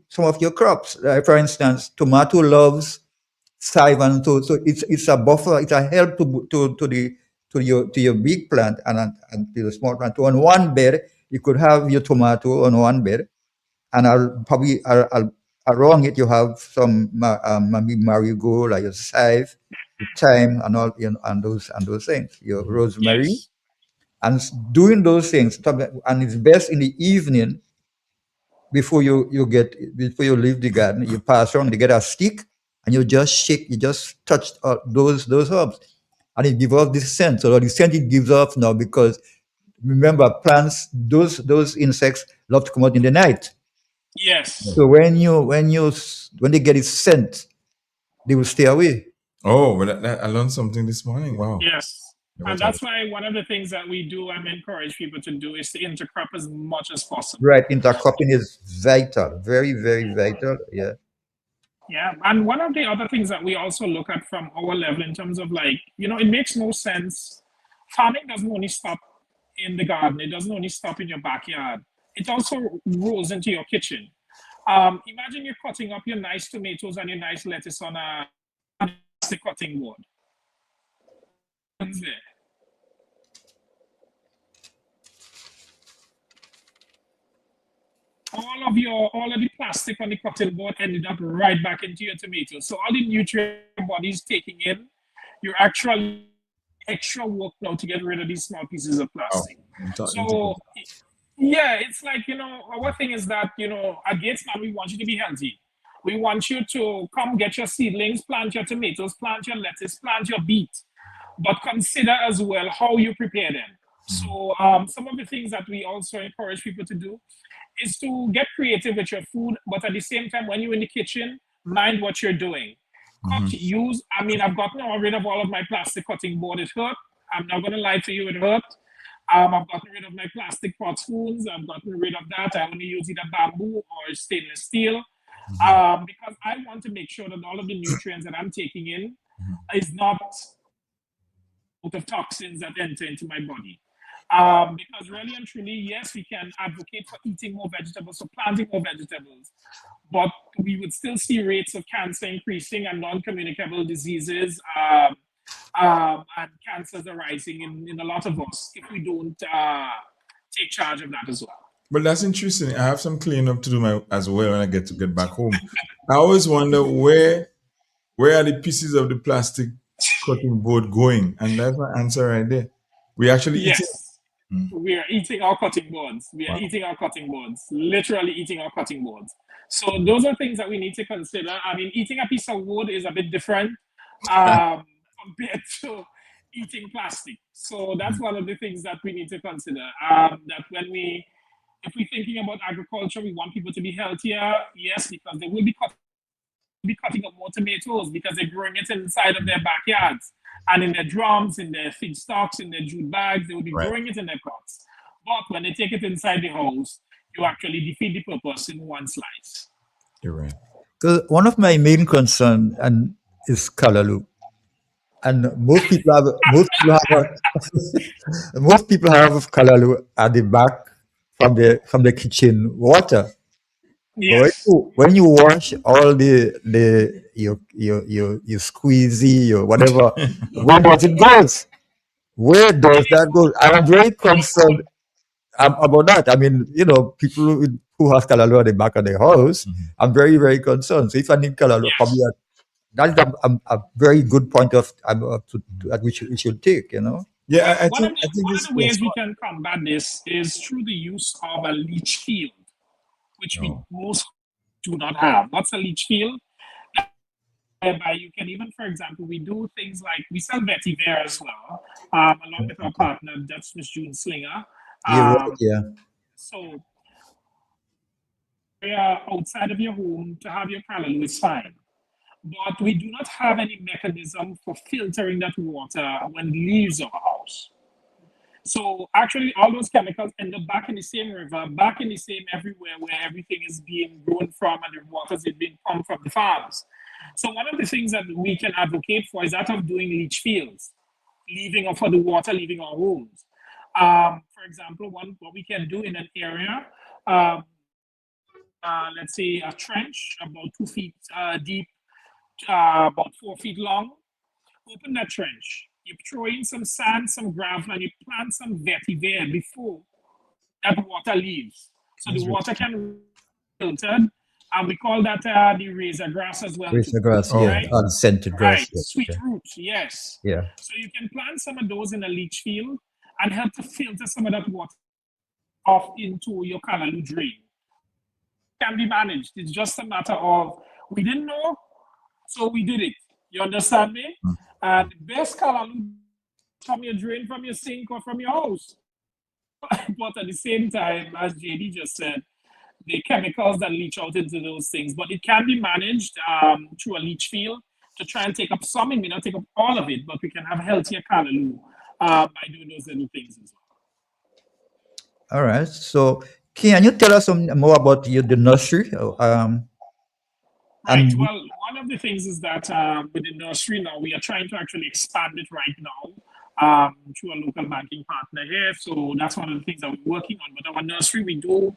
S9: some of your crops. For instance, tomato loves scythe, and so it's a buffer. It's a help to your big plant and to the small plant. So on one bed, you could have your tomato on one bed, and I'll around it you have some maybe marigold or your scythe, your thyme, and all and those things. Your rosemary.
S18: Yes.
S9: And doing those things, and it's best in the evening before you leave the garden. You pass around, you get a stick, and you just shake, you just touch those herbs, and it gives off this scent. So the scent it gives off now, because remember, plants, those insects love to come out in the night.
S18: Yes.
S9: So when they get its scent, they will stay away.
S16: Oh, well, I learned something this morning. Wow.
S18: Yes. And that's why one of the things that we do and encourage people to do is to intercrop as much as possible.
S9: Right, intercropping is vital, very, very vital. Yeah.
S18: Yeah, and one of the other things that we also look at from our level in terms of it makes no sense. Farming doesn't only stop in the garden. It doesn't only stop in your backyard. It also rolls into your kitchen. Imagine you're cutting up your nice tomatoes and your nice lettuce on a plastic cutting board. What's there? All of the plastic on the cutting board ended up right back into your tomatoes. So all the nutrient your body's taking in, you're actually extra work now to get rid of these small pieces of plastic. So yeah, it's like, our thing is that, at Gatesman, we want you to be healthy. We want you to come get your seedlings, plant your tomatoes, plant your lettuce, plant your beet, but consider as well how you prepare them. So some of the things that we also encourage people to do is to get creative with your food, but at the same time, when you're in the kitchen, mind what you're doing. I've gotten rid of all of my plastic cutting board. It hurt. I'm not going to lie to you, it hurt. I've gotten rid of my plastic pot spoons. I've gotten rid of that. I only use either bamboo or stainless steel because I want to make sure that all of the nutrients that I'm taking in is not out of toxins that enter into my body. Because really and truly, yes, we can advocate for eating more vegetables, so planting more vegetables, but we would still see rates of cancer increasing and non-communicable diseases and cancers arising in a lot of us if we don't take charge of that as well.
S16: But that's interesting. I have some cleanup to do as well when I get back home. I always wonder where are the pieces of the plastic cutting board going? And that's my answer right there. We actually eat it.
S18: We are eating our cutting boards. We are eating our cutting boards, literally eating our cutting boards. So those are things that we need to consider. I mean, eating a piece of wood is a bit different compared to eating plastic. So that's one of the things that we need to consider. That if we're thinking about agriculture, we want people to be healthier, yes, because they will be cutting up more tomatoes because they're growing it inside of their backyards. And in their drums, in their feed stocks, in their jute bags, they will be growing it in their pots. But when they take it inside the house, you actually defeat the purpose in one slice.
S16: You're right.
S9: Because one of my main concerns is callaloo, and most people have callaloo at the back from the kitchen water.
S18: Yes.
S9: When you wash all your squeezy or whatever, where does it go? Where does that go? I'm very concerned about that. I mean, people who have Kalalu at the back of their house, I'm very, very concerned. So if I need Kalalu, probably that's a very good point that we should take,
S16: Yeah, I
S18: One
S16: think
S18: of the ways we can combat this is through the use of a leach field, which we most do not have. What's a leach field? Whereby you can even, for example, we do things like we sell vetiver as well, along with our partner, Dutch Miss June Slinger.
S9: Yeah.
S18: So, outside of your home to have your Kalalu is fine. But we do not have any mechanism for filtering that water when it leaves our house. So actually all those chemicals end up back in the same river, back in the same everywhere where everything is being grown from and the waters is being pumped from the farms. So one of the things that we can advocate for is that of doing leach fields, for the water leaving our homes. For example, what we can do in an area, let's say a trench about 2 feet deep, about 4 feet long, open that trench. You throw in some sand, some gravel, and you plant some vetiver before that water leaves. So the water can be filtered, and we call that the razor grass as well.
S9: Razor grass,
S18: right?
S9: Unscented grass.
S18: Right, sweet roots, yes.
S9: Yeah.
S18: So you can plant some of those in a leach field and help to filter some of that water off into your Kalalu drain. Can be managed. It's just a matter of we didn't know, so we did it. You understand me? The best Kalalu from your drain, from your sink, or from your house. But at the same time, as JD just said, the chemicals that leach out into those things. But it can be managed through a leach field to try and take up some. It may not take up all of it, but we can have healthier Kalalu by doing those little things as well.
S9: All right. So can you tell us some more about the nursery?
S18: Right. Well, one of the things is that with the nursery now, we are trying to actually expand it right now through a local banking partner here. So that's one of the things that we're working on. But our nursery, we do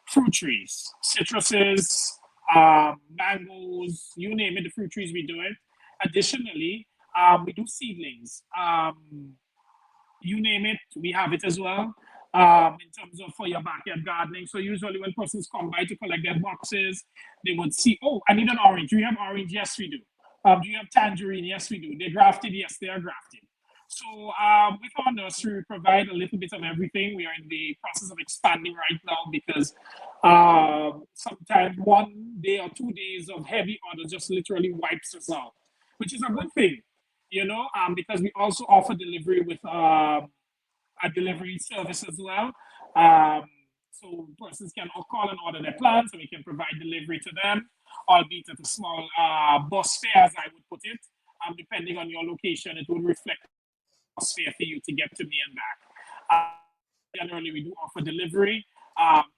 S18: fruit trees, citruses, mangoes, you name it, the fruit trees, we do it. Additionally, we do seedlings. You name it, we have it as well. In terms of for your backyard gardening. So usually when persons come by to collect their boxes, they would see, oh, I need an orange. Do you have orange? Yes, we do. Do you have tangerine? Yes, we do. They're grafted? Yes, they are grafted. So with our nursery, we provide a little bit of everything. We are in the process of expanding right now because sometimes 1 day or 2 days of heavy order just literally wipes us out, which is a good thing, because we also offer delivery with a delivery service as well. So persons can call and order their plans, and we can provide delivery to them, albeit at a small bus fare, as I would put it. Depending on your location, it will reflect bus fare for you to get to me and back. Generally, we do offer delivery,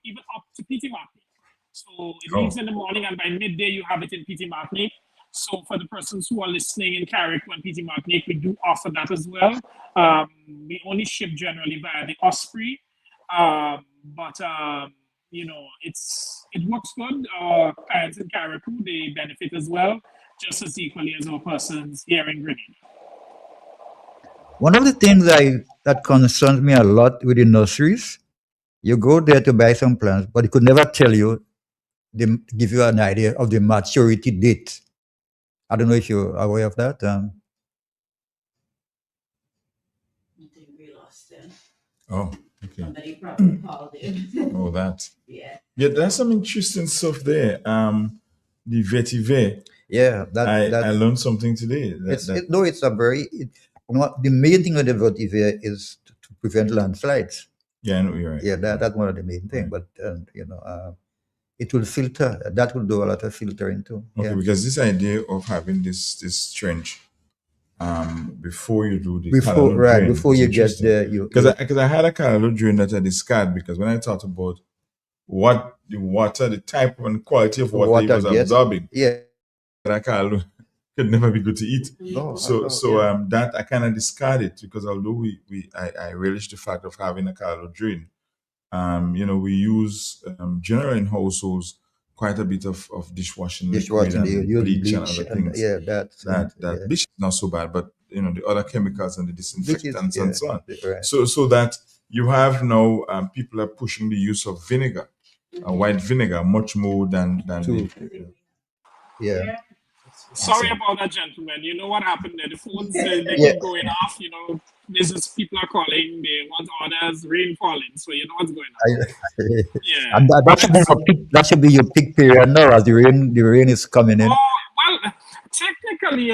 S18: even up to PT Martinique. So it leaves in the morning, and by midday, you have it in PT Martinique. So for the persons who are listening in Carriacou and PT Martinique, we do offer that as well. We only ship generally via the Osprey, but it works good. Our clients in Carriacou, they benefit as well, just as equally as our persons here in Grenada.
S9: One of the things that concerns me a lot with the nurseries, you go there to buy some plants, but it could never tell you, give you an idea of the maturity date. I don't know if you're aware of that.
S2: I think we lost him.
S16: Oh, okay.
S2: Somebody probably called him.
S16: Oh, that.
S2: Yeah.
S16: Yeah, there's some interesting stuff there. The vetiver.
S9: Yeah,
S16: I learned something today.
S9: The main thing with the vetiver is to prevent landslides.
S16: Yeah, I know you're right.
S9: Yeah, that's one of the main things. But it will filter. That will do a lot of filtering too.
S16: Okay, because this idea of having this trench before you do the
S9: before you get there,
S16: because I had a Kalalu drain that I discarded because when I thought about what the water, the type and quality of water it was absorbing, that Kalalu could never be good to eat. That I kind of discarded because although I relish the fact of having a Kalalu drain. We use generally in households quite a bit of dishwashing liquid and bleach and other things.
S9: Bleach is
S16: not so bad, but the other chemicals and the disinfectants
S9: yeah,
S16: and so on.
S9: right.
S16: So that you have now people are pushing the use of vinegar, white vinegar, much more than
S9: yeah.
S18: Sorry about that, gentlemen. You know what happened there? The phones, they
S9: Yeah.
S18: keep going off. This is people are calling. They want orders, rain falling. So you know what's going on. Yeah.
S9: And that should be your peak period now, as the rain is coming in.
S18: Well, technically,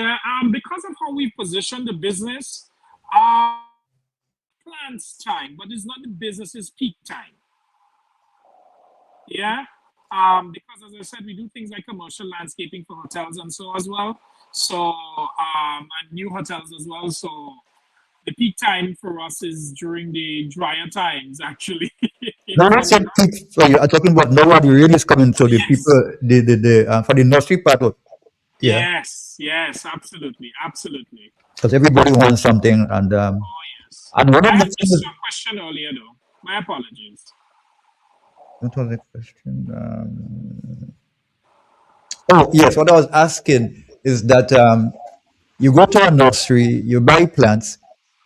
S18: because of how we position the business, plans time, but it's not the business's peak time. Yeah. Because as I said, we do things like commercial landscaping for hotels and so as well. So and new hotels as well. So the peak time for us is during the drier times, actually.
S9: No, that's not peak. So you are talking about now the rain is coming. So the people, the for the nursery part of, yeah.
S18: Yes, absolutely.
S9: Because everybody wants something, and and one
S18: I
S9: of the
S18: missed
S9: things.
S18: your question earlier, though. My apologies.
S9: What was the question? Oh yes, what I was asking is that you go to a nursery, you buy plants,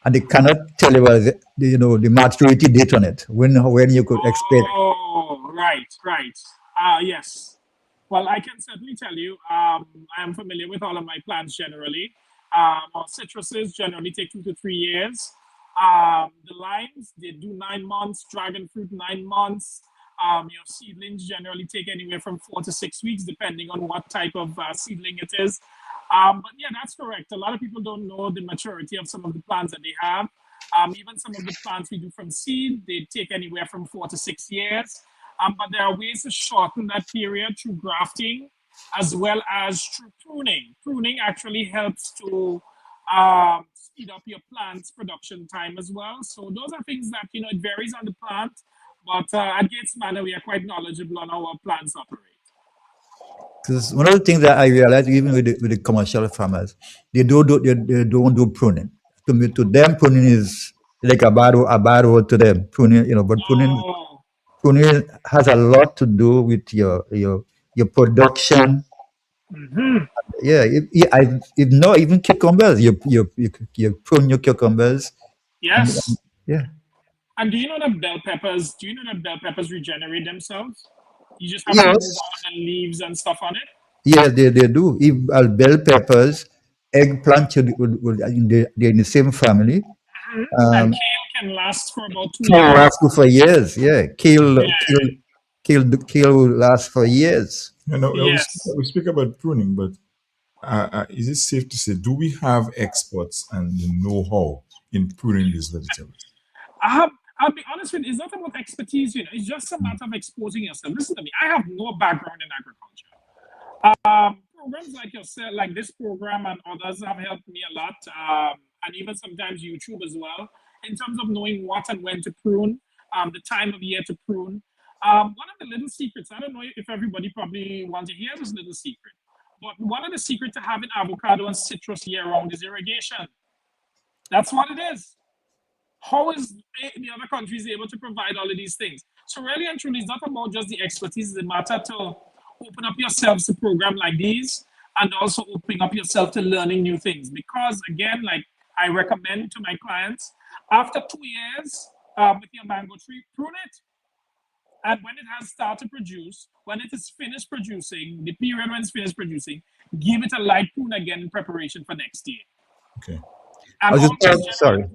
S9: and they cannot tell you what the maturity date on it. When you could expect.
S18: Oh, right. Yes. Well, I can certainly tell you, I am familiar with all of my plants generally. Our citruses generally take 2 to 3 years. The limes, they do 9 months. Dragon fruit, 9 months. Your seedlings generally take anywhere from 4 to 6 weeks, depending on what type of seedling it is. But yeah, that's correct. A lot of people don't know the maturity of some of the plants that they have. Even some of the plants we do from seed, they take anywhere from 4 to 6 years. But there are ways to shorten that period through grafting as well as through pruning. Pruning actually helps to speed up your plant's production time as well. So those are things that, it varies on the plant. But at Gates Manor, we are quite knowledgeable on how our plants operate.
S9: Because one of the things that I realized, even with the commercial farmers, they don't do pruning. To them, pruning is like a bad word to them. Pruning, but pruning has a lot to do with your production.
S18: Mm-hmm.
S9: Yeah, even cucumbers, you prune your cucumbers.
S18: Yes.
S9: Yeah.
S18: And do you know that bell peppers regenerate themselves? You just have to move all the leaves and stuff on it?
S9: Yeah, they do. Bell peppers, eggplant, they're in the same family.
S18: And kale can last for about 2
S9: Kale
S18: years.
S9: lasts for years, yeah. Kale will last for years.
S16: We speak about pruning, but is it safe to say, do we have experts and the know-how in pruning these vegetables?
S18: I'll be honest with you, it's not about expertise, it's just a matter of exposing yourself. Listen to me, I have no background in agriculture. Programs like yourself, like this program and others have helped me a lot, and even sometimes YouTube as well, in terms of knowing what and when to prune, the time of year to prune. One of the little secrets, I don't know if everybody probably wants to hear this little secret, but one of the secrets to having avocado and citrus year-round is irrigation. That's what it is. How is the other countries able to provide all of these things? So really and truly, it's not about just the expertise. It's a matter to open up yourselves to program like these and also opening up yourself to learning new things. Because again, like I recommend to my clients, after 2 years with your mango tree, prune it. And when it has started to produce, when it is finished producing, the period when it's finished producing, give it a light prune again in preparation for next year.
S16: Okay.
S18: And
S9: sorry.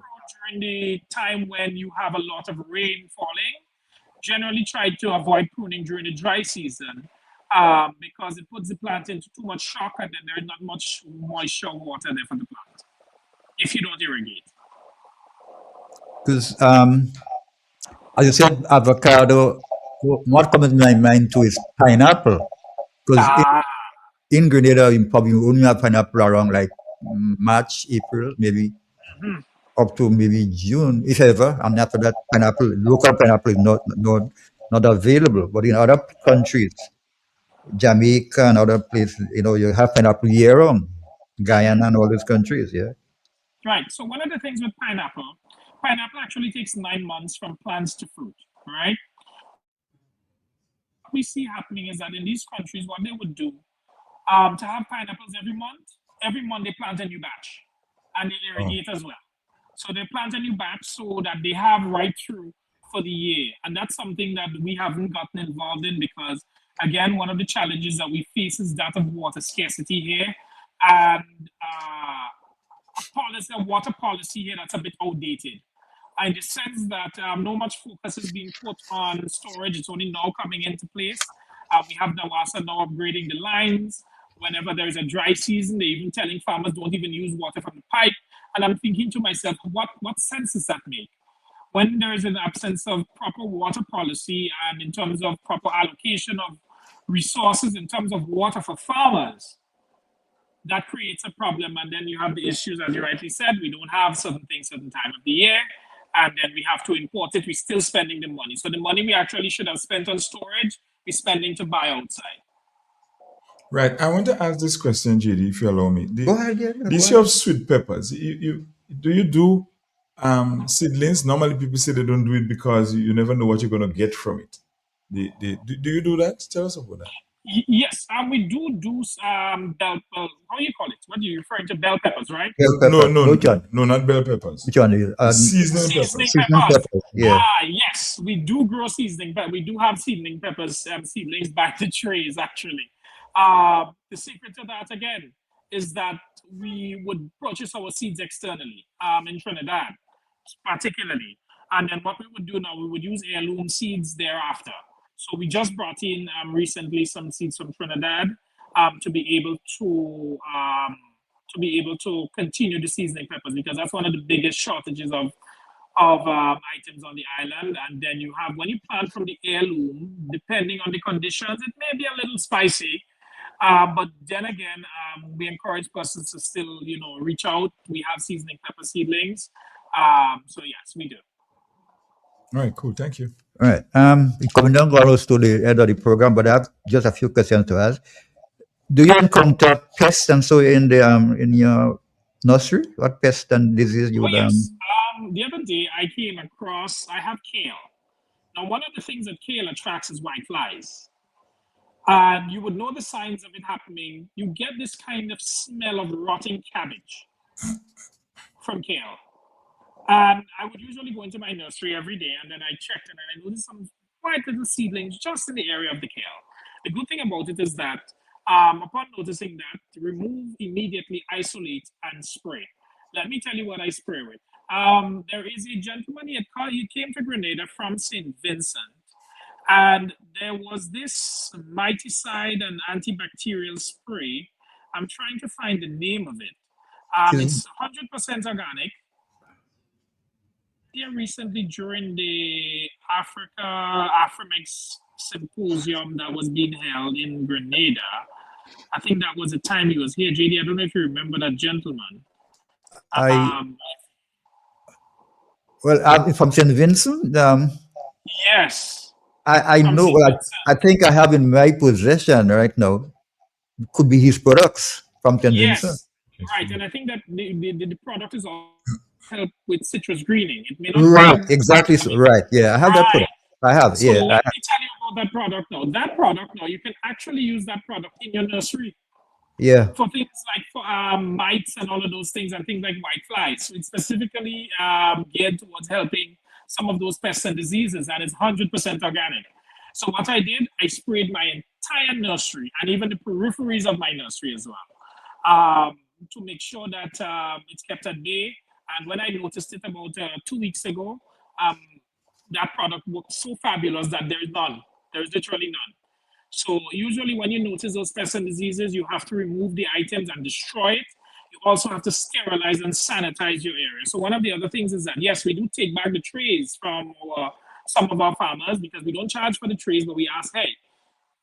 S18: During the time when you have a lot of rain falling, generally try to avoid pruning during the dry season because it puts the plant into too much shock and then there's not much moisture or water there for the plant if you don't irrigate.
S9: Because as you said, avocado, what comes to my mind too is pineapple. Because in Grenada, you probably only have pineapple around like March, April, maybe.
S18: Mm-hmm.
S9: Up to maybe June, if ever, and after that, local pineapple is not available. But in other countries, Jamaica and other places, you have pineapple year-round. Guyana and all these countries, yeah.
S18: Right. So one of the things with pineapple actually takes 9 months from plants to fruit, right? What we see happening is that in these countries, what they would do to have pineapples every month they plant a new batch. and they irrigate as well. So they plant a new batch so that they have right through for the year. And that's something that we haven't gotten involved in because, again, one of the challenges that we face is that of water scarcity here. And a water policy here that's a bit outdated. In the sense that not much focus is being put on storage. It's only now coming into place. We have NAWASA now upgrading the lines. Whenever there is a dry season, they're even telling farmers don't even use water from the pipe. And I'm thinking to myself, what sense does that make? When there is an absence of proper water policy and in terms of proper allocation of resources in terms of water for farmers, that creates a problem. And then you have the issues, as you rightly said, we don't have certain things certain time of the year, and then we have to import it. We're still spending the money. So the money we actually should have spent on storage, we're spending to buy outside.
S16: Right. I want to ask this question, JD, if you allow me.
S9: Go ahead, yeah.
S16: This year of sweet peppers, do you do seedlings? Normally people say they don't do it because you never know what you're going to get from it. Do you do that? Tell us about that.
S18: Yes, we do bell, how do you call it? What are you referring to? Bell peppers, right?
S9: Bell pepper.
S16: No, not bell peppers.
S9: Which one is it?
S16: Seasoning
S18: peppers.
S9: Yeah.
S18: Yes, we do grow seasoning peppers. We do have seasoning peppers, seedlings by the trays, actually. The secret to that, again, is that we would purchase our seeds externally in Trinidad, particularly. And then what we would do now, we would use heirloom seeds thereafter. So we just brought in recently some seeds from Trinidad to be able to continue the seasoning peppers, because that's one of the biggest shortages of items on the island. And then you have, when you plant from the heirloom, depending on the conditions, it may be a little spicy. But then again, we encourage persons to still, reach out. We have seasoning pepper seedlings. So yes, we do.
S16: All right, cool. Thank you.
S9: All right. We're coming down close to the end of the program, but I have just a few questions to ask. Do you encounter pests and so in your nursery? What pests and disease you would?
S18: Yes. The other day I have kale. Now, one of the things that kale attracts is whiteflies. And you would know the signs of it happening. You get this kind of smell of rotting cabbage from kale. And I would usually go into my nursery every day, and then I checked, and I noticed some quite little seedlings just in the area of the kale. The good thing about it is that upon noticing that, remove, immediately isolate, and spray. Let me tell you what I spray with. There is a gentleman, he came to Grenada from St. Vincent, and there was this miticide and antibacterial spray. I'm trying to find the name of it. It's 100% organic. Here recently during the Afrimex symposium that was being held in Grenada, I think that was the time he was here. JD, I don't know if you remember that gentleman.
S9: Well, from St. Vincent.
S18: Yes.
S9: I know. I think I have in my possession right now. Could be his products from St. Vincent.
S18: Right, and I think that the product is all help with citrus greening. It may
S9: not exactly. So, right. Yeah, I have that product. I have.
S18: So let me tell you about that product now. That product now, you can actually use that product in your nursery.
S9: Yeah.
S18: For things like mites and all of those things, and things like whiteflies. So it's specifically geared towards helping some of those pests and diseases, and it's 100% organic. So what I did, I sprayed my entire nursery and even the peripheries of my nursery as well, to make sure that it's kept at bay. And when I noticed it about 2 weeks ago, that product worked so fabulous that there is none. There is literally none. So usually when you notice those pests and diseases, you have to remove the items and destroy it. You also have to sterilize and sanitize your area. So one of the other things is that, yes, we do take back the trays from some of our farmers, because we don't charge for the trays, but we ask, hey,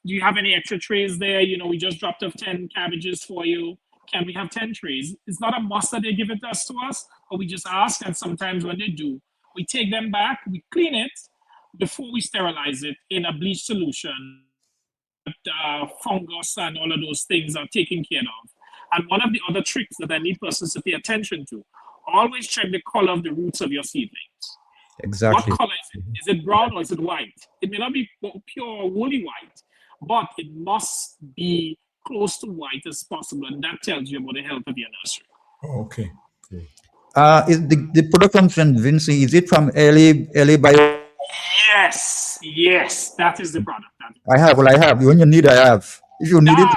S18: do you have any extra trays there? We just dropped off 10 cabbages for you. Can we have 10 trays? It's not a must that they give it to us, but we just ask, and sometimes when they do, we take them back, we clean it before we sterilize it in a bleach solution. Fungus and all of those things are taken care of. And one of the other tricks that I need persons to pay attention to, always check the color of the roots of your seedlings.
S9: Exactly.
S18: What color is it? Is it brown or is it white? It may not be pure woolly white, but it must be close to white as possible, and that tells you about the health of your nursery.
S16: Oh, okay.
S9: Is the product from St. Vincent, is it from LA Bio?
S18: Yes, that is the product.
S9: I have. When you need, I have. If you need it,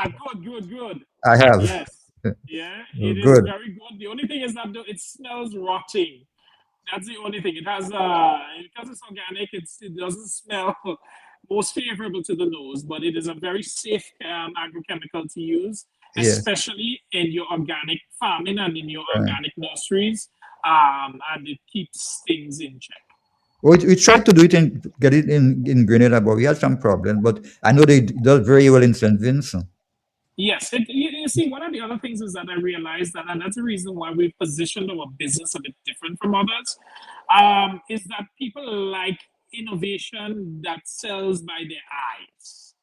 S18: Good.
S9: I have.
S18: Yes. Yeah, it is
S9: Good.
S18: very good. The only thing is that it smells rotting. That's the only thing. It has because it's organic, it doesn't smell most favorable to the nose, but it is a very safe agrochemical to use,
S9: Yes.
S18: especially in your organic farming and in your organic nurseries, and it keeps things in check.
S9: We tried to do it get it in Grenada, but we had some problem. But I know they do very well in St. Vincent.
S18: Yes, you see, one of the other things is that I realized that, and that's the reason why we've positioned our business a bit different from others, is that people like innovation that sells by their eyes.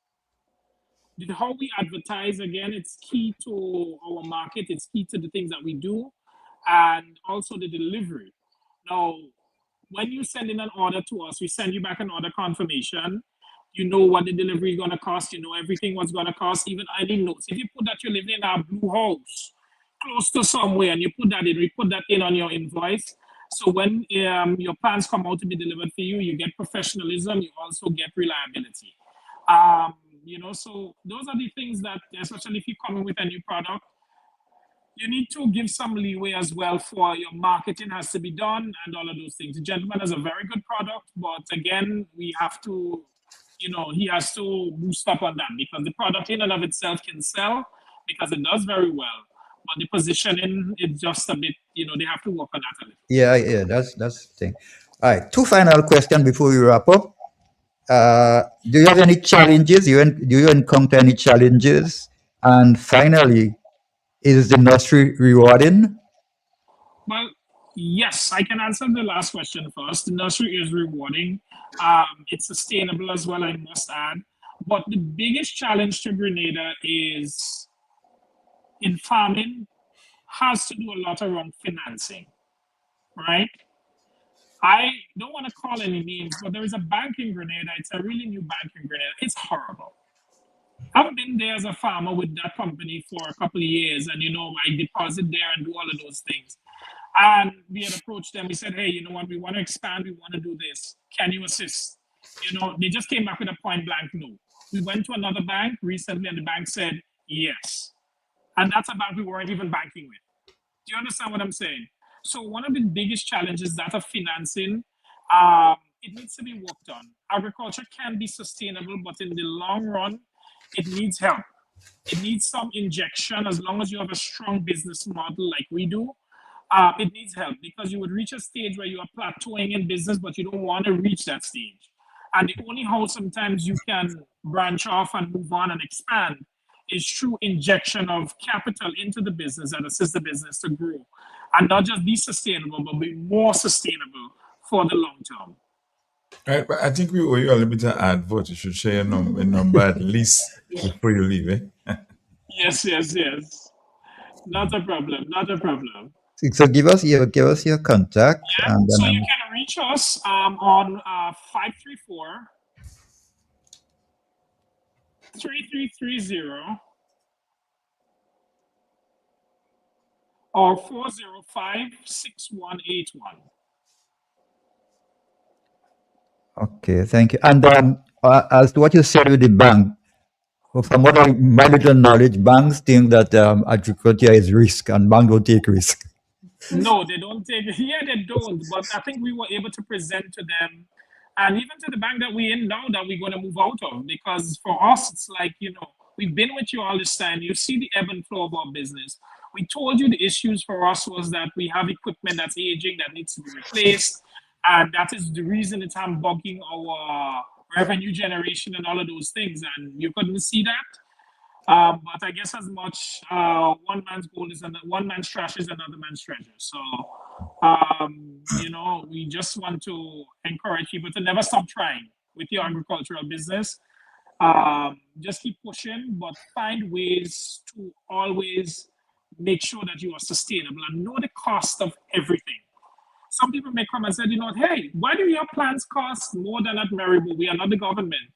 S18: How we advertise, again, it's key to our market, it's key to the things that we do, and also the delivery. Now, when you send in an order to us, we send you back an order confirmation. You know what the delivery is going to cost. You know everything what's going to cost, even any notes. If you put that you're living in a blue house close to somewhere and you put that in, we put that in on your invoice. So when your plans come out to be delivered for you, you get professionalism. You also get reliability. So those are the things that, especially if you're coming with a new product, you need to give some leeway as well for your marketing has to be done and all of those things. The gentleman has a very good product, but again, we have to, he has to boost up on that because the product in and of itself can sell because it does very well. But the positioning is just a bit, they have to work on that a little.
S9: Yeah, that's the thing. All right, 2 final questions before we wrap up. Do you have any challenges? Do you encounter any challenges? And finally, is the nursery rewarding?
S18: Well, yes, I can answer the last question first. The nursery is rewarding. It's sustainable as well, I must add. But the biggest challenge to Grenada is in farming has to do a lot around financing, right? I don't want to call any names, but there is a bank in Grenada. It's a really new bank in Grenada. It's horrible. I've been there as a farmer with that company for a couple of years, and I deposit there and do all of those things. And we had approached them. We said, hey, you know what? We want to expand. We want to do this. Can you assist? They just came back with a point blank no. We went to another bank recently, and the bank said yes. And that's a bank we weren't even banking with. Do you understand what I'm saying? So one of the biggest challenges that of financing, it needs to be worked on. Agriculture can be sustainable, but in the long run, it needs help. It needs some injection. As long as you have a strong business model like we do, it needs help because you would reach a stage where you are plateauing in business, but you don't want to reach that stage. And the only how sometimes you can branch off and move on and expand is through injection of capital into the business that assists the business to grow and not just be sustainable, but be more sustainable for the long term.
S16: Right, but I think we owe you a little bit of advert. You should share your number at least before you leave, eh?
S18: Yes. Not a problem.
S9: So give us your contact.
S18: Yeah,
S9: and
S18: so you can reach us on 534 3330 or 405 6181.
S9: Okay, thank you. And as to what you said with the bank, from what my little knowledge, banks think that agriculture is risk and banks don't take risk.
S18: No, they don't take it. Yeah, they don't. But I think we were able to present to them and even to the bank that we're in now that we're going to move out of. Because for us, it's like, we've been with you all this time. You see the ebb and flow of our business. We told you the issues for us was that we have equipment that's aging that needs to be replaced. And that is the reason it's bugging our revenue generation and all of those things. And you couldn't see that. But I guess as much one man's goal is one man's trash is another man's treasure. So, we just want to encourage people to never stop trying with your agricultural business. Just keep pushing, but find ways to always make sure that you are sustainable and know the cost of everything. Some people may come and say, hey, why do your plants cost more than at Maribor? We are not the government.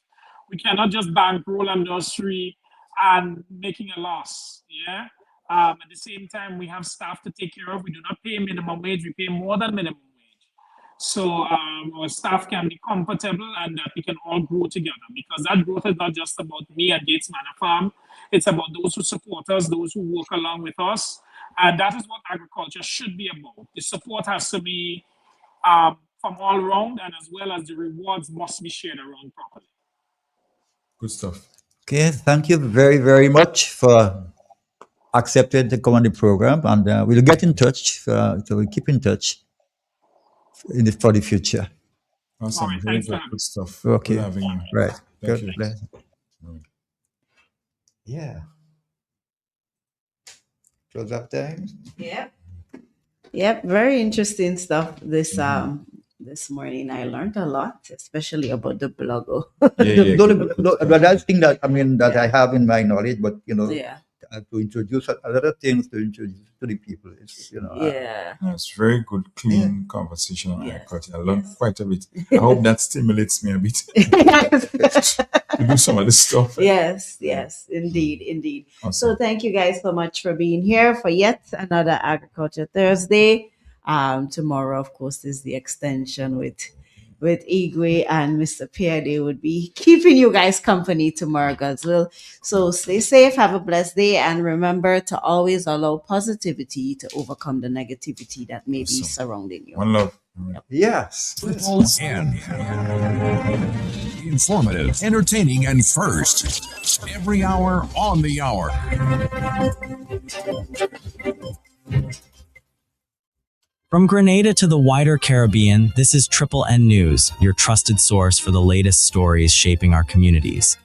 S18: We cannot just bankroll a nursery and making a loss. Yeah. At the same time, we have staff to take care of. We do not pay minimum wage. We pay more than minimum wage. So our staff can be comfortable and that we can all grow together, because that growth is not just about me and Gates Manor Farm. It's about those who support us, those who work along with us. And that is what agriculture should be about. The support has to be from all around, and as well as the rewards must be shared around properly.
S16: Good stuff.
S9: Okay, thank you very, very much for accepting to come on the program, and we'll get in touch. So we'll keep in touch for the future.
S16: Awesome.
S18: Right,
S16: Very
S18: thanks,
S16: good stuff.
S9: Okay.
S16: Good having you.
S9: Right.
S16: Thank
S9: Good.
S16: you.
S9: Bless. Yeah. Close up time.
S2: Yep, very interesting stuff this this morning. I learned a lot, especially about the blogger.
S9: But that's thing that I have in my knowledge, but
S2: Yeah.
S9: To introduce a lot of things to introduce to the people. It's
S16: It's very good, clean conversation on agriculture. I learned quite a bit. I hope that stimulates me a bit to do some of this stuff.
S2: Yes, indeed.
S16: Awesome.
S2: So thank you guys so much for being here for yet another Agriculture Thursday. Tomorrow, of course, is the extension with Igwe and Mr. Pierre. They would be keeping you guys company tomorrow, God's will. So stay safe, have a blessed day, and remember to always allow positivity to overcome the negativity that may be surrounding you.
S16: One love.
S9: Yes.
S20: Informative, entertaining, and first. Every hour on the hour.
S21: From Grenada to the wider Caribbean, this is Triple N News, your trusted source for the latest stories shaping our communities.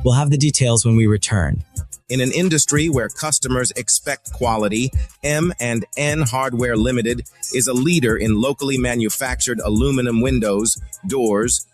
S21: We'll have the details when we return.
S10: In an industry where customers expect quality, M&N Hardware Limited is a leader in locally manufactured aluminum windows, doors,